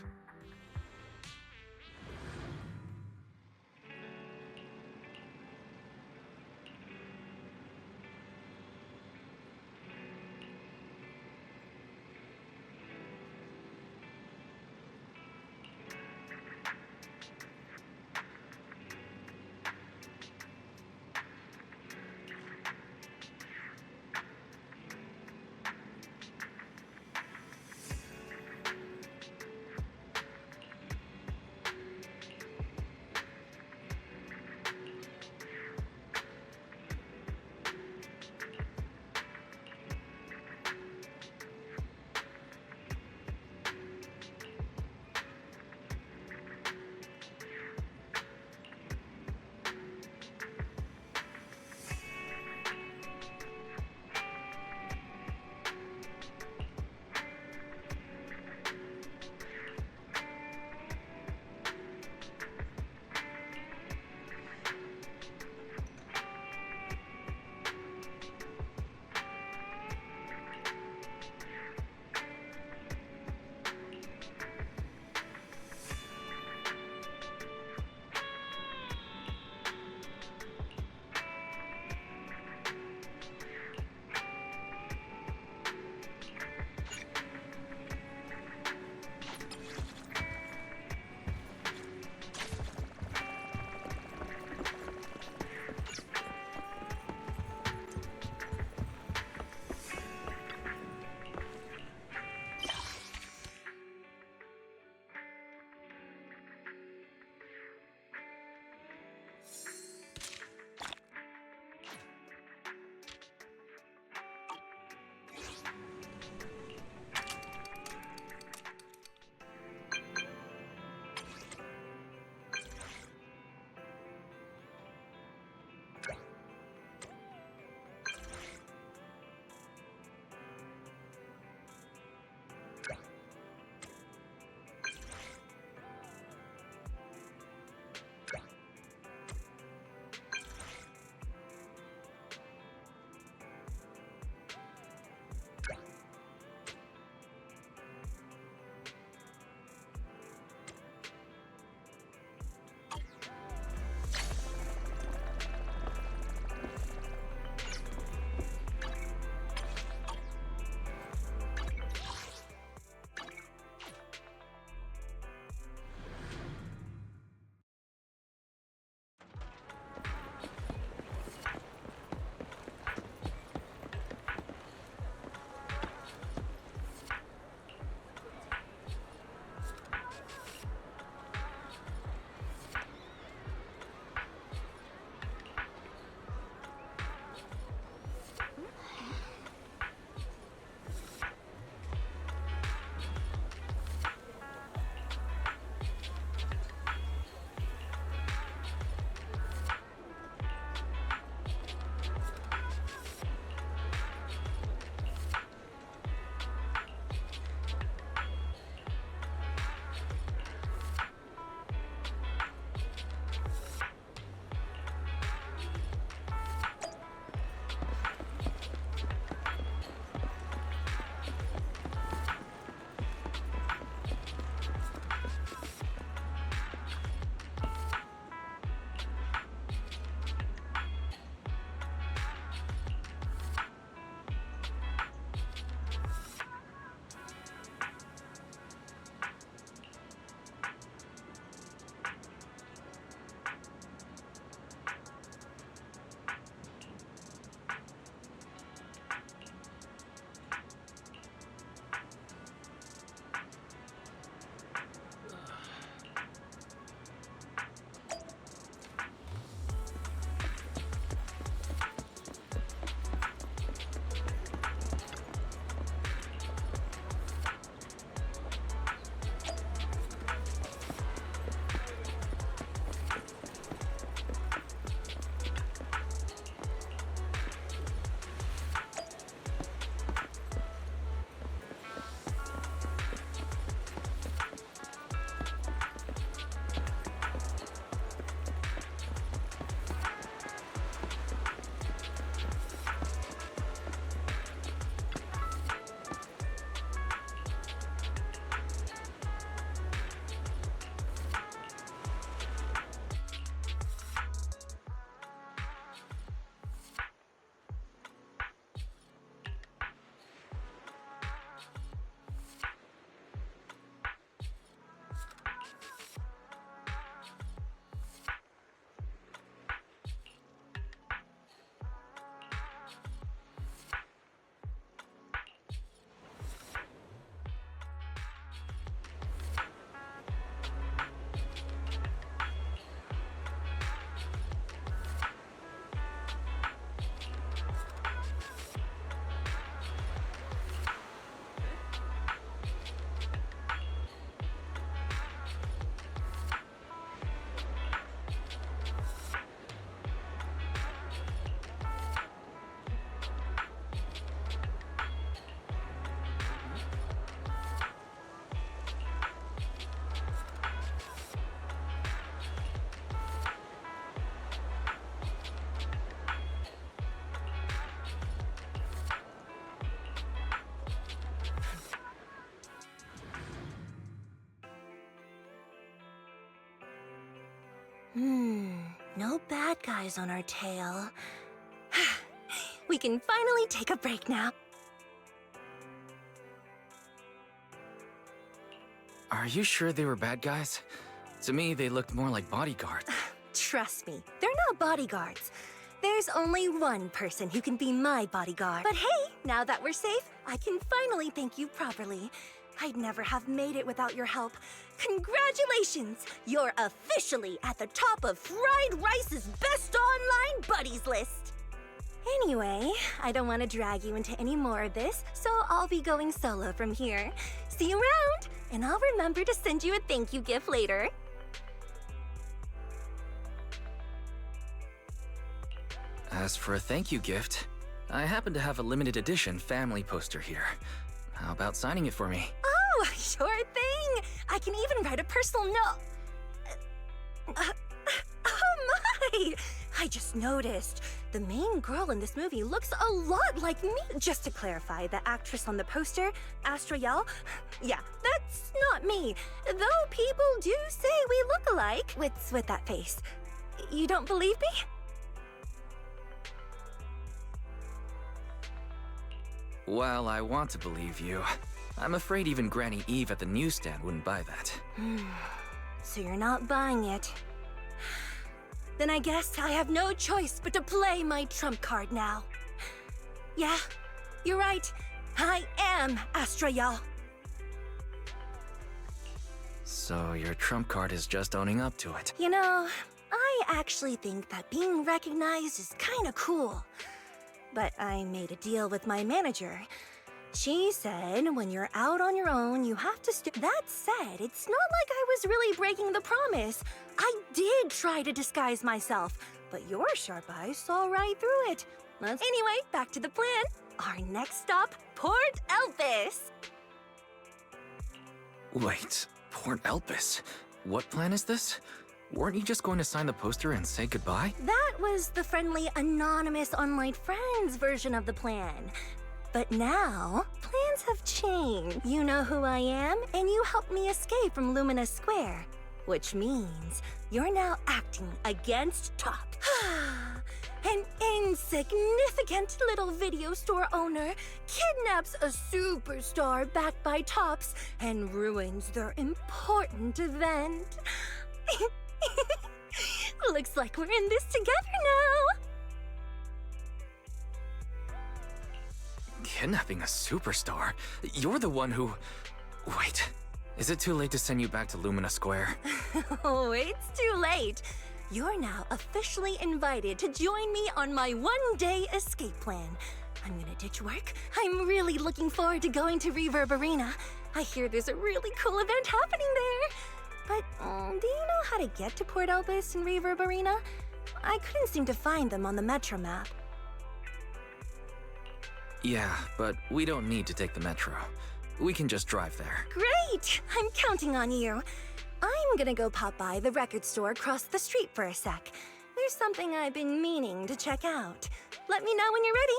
No bad guys on our tail. We can finally take a break now. Are you sure they were bad guys? To me, they looked more like bodyguards. Trust me, they're not bodyguards. There's only one person who can be my bodyguard. But hey, now that we're safe, I can finally thank you properly. I'd never have made it without your help. Congratulations! You're officially at the top of Fried Rice's best online buddies list. Anyway, I don't want to drag you into any more of this, so I'll be going solo from here. See you around, and I'll remember to send you a thank you gift later. As for a thank you gift, I happen to have a limited edition family poster here. How about signing it for me? Oh, sure thing! I can even write a personal note. Oh my! I just noticed. The main girl in this movie looks a lot like me. Just to clarify, the actress on the poster, Astra Yal, yeah, that's not me. Though people do say we look alike. What's with that face? You don't believe me? While I want to believe you, I'm afraid even Granny Eve at the newsstand wouldn't buy that. So you're not buying it. Then I guess I have no choice but to play my trump card now. Yeah, you're right. I am Astra Yal. So your trump card is just owning up to it. You know, I actually think that being recognized is kinda cool. But I made a deal with my manager. She said when you're out on your own, you have to That said, it's not like I was really breaking the promise. I did try to disguise myself, but your sharp eyes saw right through it. Anyway, back to the plan. Our next stop, Port Elpis. Wait, Port Elpis? What plan is this? Weren't you just going to sign the poster and say goodbye? That was the friendly, anonymous online friends version of the plan. But now, plans have changed. You know who I am, and you helped me escape from Lumina Square. Which means you're now acting against Top. An insignificant little video store owner kidnaps a superstar backed by Tops and ruins their important event. Looks like we're in this together now. Kidnapping a superstar? You're the one who... Wait, is it too late to send you back to Lumina Square? Oh, it's too late. You're now officially invited to join me on my one-day escape plan. I'm gonna ditch work. I'm really looking forward to going to Reverb Arena. I hear there's a really cool event happening there. But do you know how to get to Port Elpis and Reverb Arena? I couldn't seem to find them on the Metro map. Yeah, but we don't need to take the metro. We can just drive there. Great! I'm counting on you. I'm gonna go pop by the record store across the street for a sec. There's something I've been meaning to check out. Let me know when you're ready.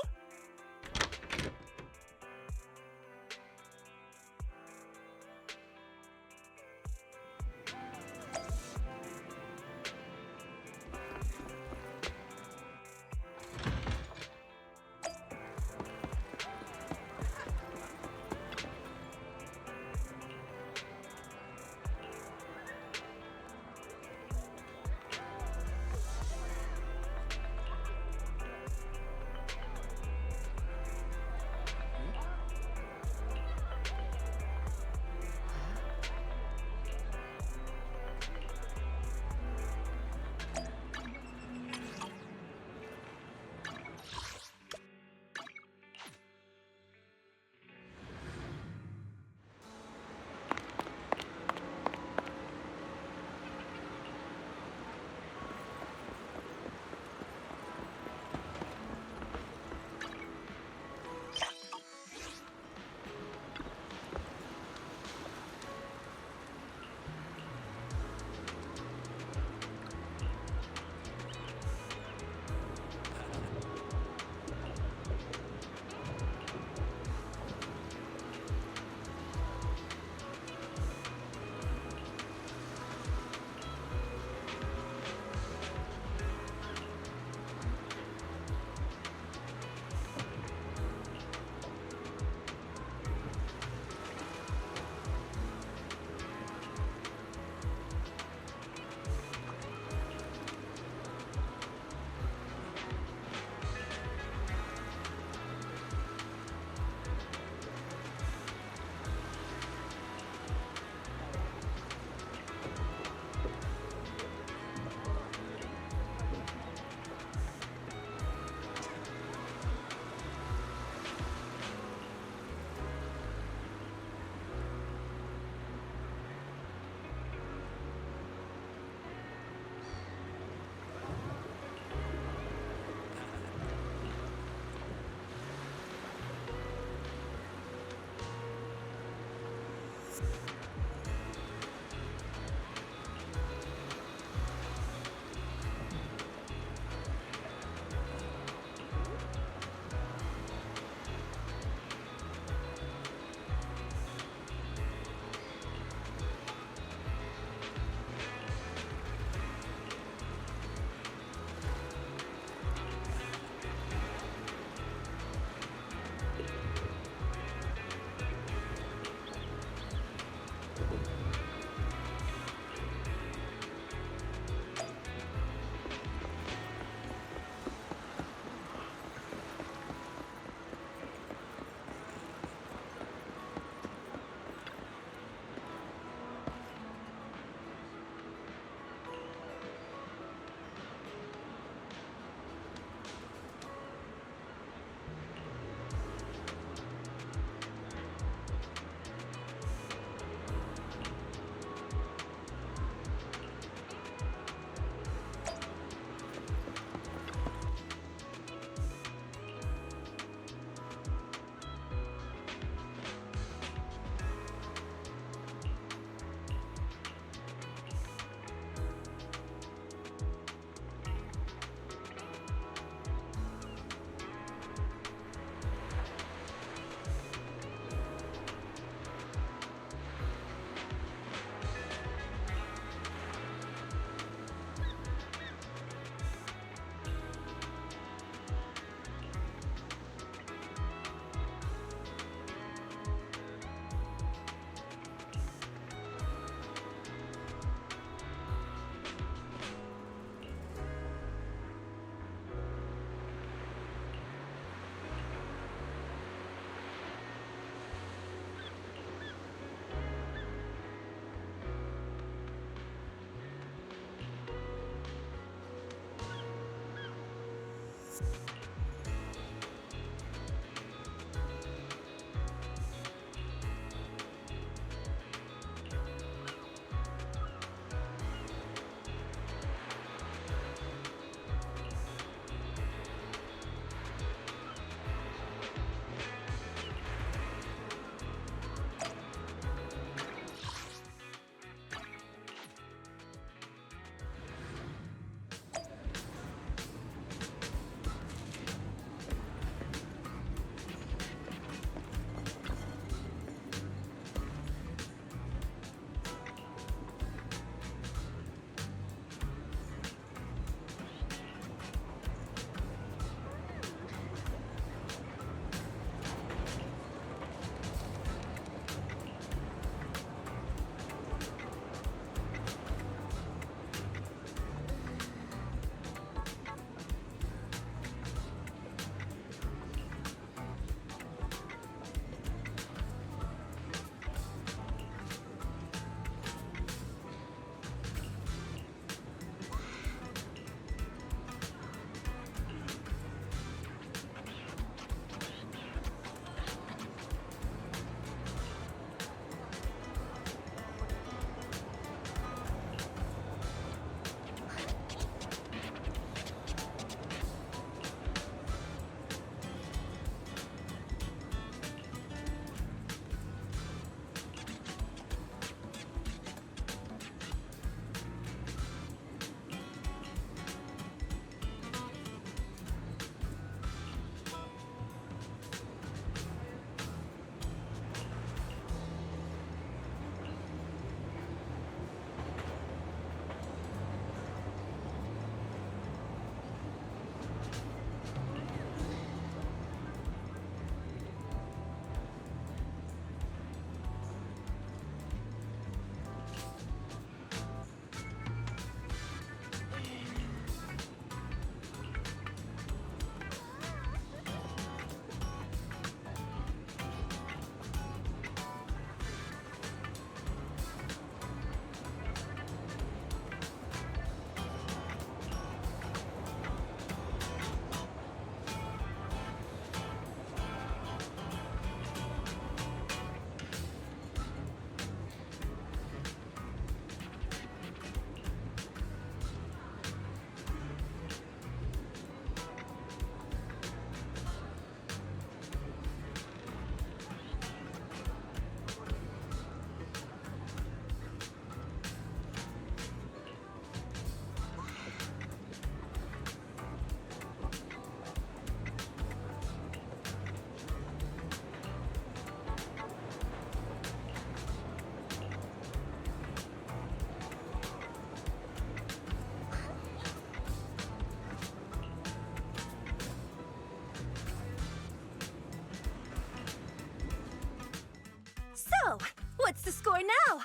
score now!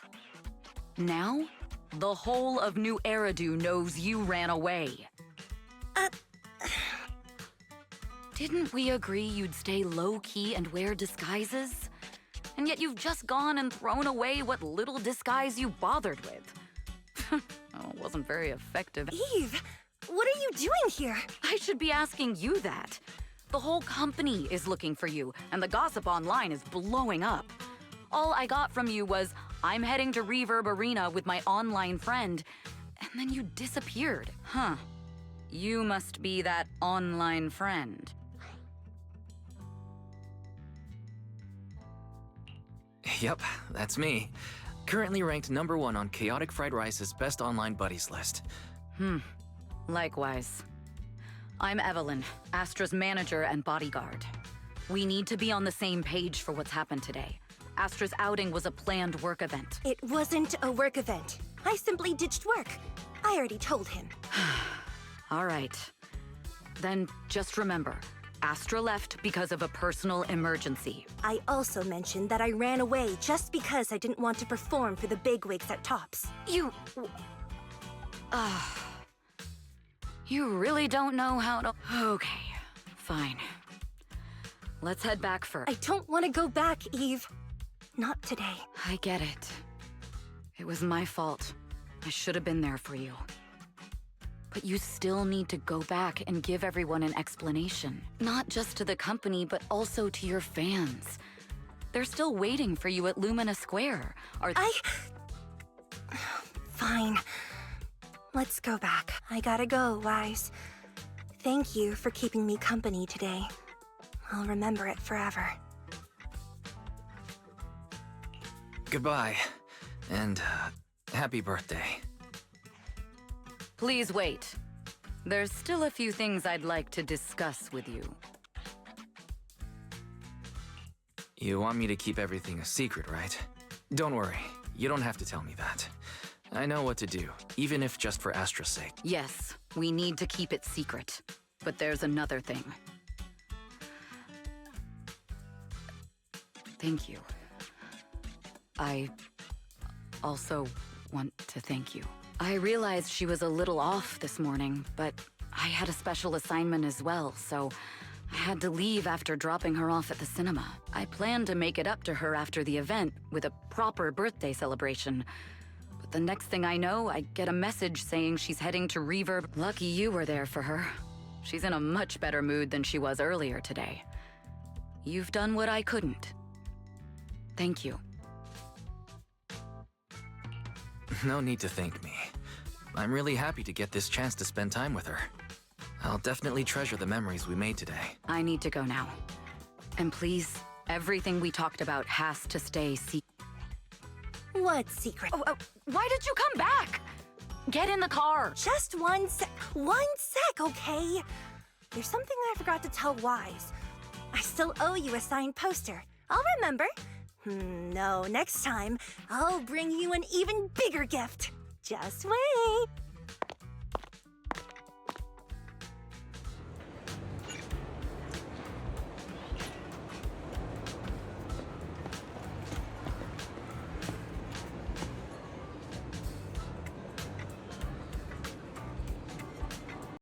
Now, the whole of New Eridu knows you ran away. Didn't we agree you'd stay low-key and wear disguises? And yet you've just gone and thrown away what little disguise you bothered with. Oh, it wasn't very effective. Eve, what are you doing here? I should be asking you that. The whole company is looking for you, and the gossip online is blowing up. All I got from you was, I'm heading to Reverb Arena with my online friend, and then you disappeared. Huh. You must be that online friend. Yep, that's me. Currently ranked #1 on Chaotic Fried Rice's Best Online Buddies list. Likewise. I'm Evelyn, Astra's manager and bodyguard. We need to be on the same page for what's happened today. Astra's outing was a planned work event. It wasn't a work event. I simply ditched work. I already told him. All right. Then just remember, Astra left because of a personal emergency. I also mentioned that I ran away just because I didn't want to perform for the bigwigs at Tops. You really don't know how to... Okay, fine. Let's head back first. I don't want to go back, Eve. Not today. I get it. It was my fault. I should have been there for you. But you still need to go back and give everyone an explanation. Not just to the company, but also to your fans. They're still waiting for you at Lumina Square. Fine. Let's go back. I gotta go, Wise. Thank you for keeping me company today. I'll remember it forever. Goodbye, and happy birthday. Please wait. There's still a few things I'd like to discuss with you. You want me to keep everything a secret, right? Don't worry, you don't have to tell me that. I know what to do, even if just for Astra's sake. Yes, we need to keep it secret. But there's another thing. Thank you. I also want to thank you. I realized she was a little off this morning, but I had a special assignment as well, so I had to leave after dropping her off at the cinema. I planned to make it up to her after the event with a proper birthday celebration. But the next thing I know, I get a message saying she's heading to Reverb. Lucky you were there for her. She's in a much better mood than she was earlier today. You've done what I couldn't. Thank you. No need to thank me. I'm really happy to get this chance to spend time with her. I'll definitely treasure the memories we made today. I need to go now. And please, everything we talked about has to stay secret. What secret? Why did you come back? Get in the car. Just one sec, okay? There's something I forgot to tell Wise. I still owe you a signed poster. I'll remember. No, next time, I'll bring you an even bigger gift. Just wait.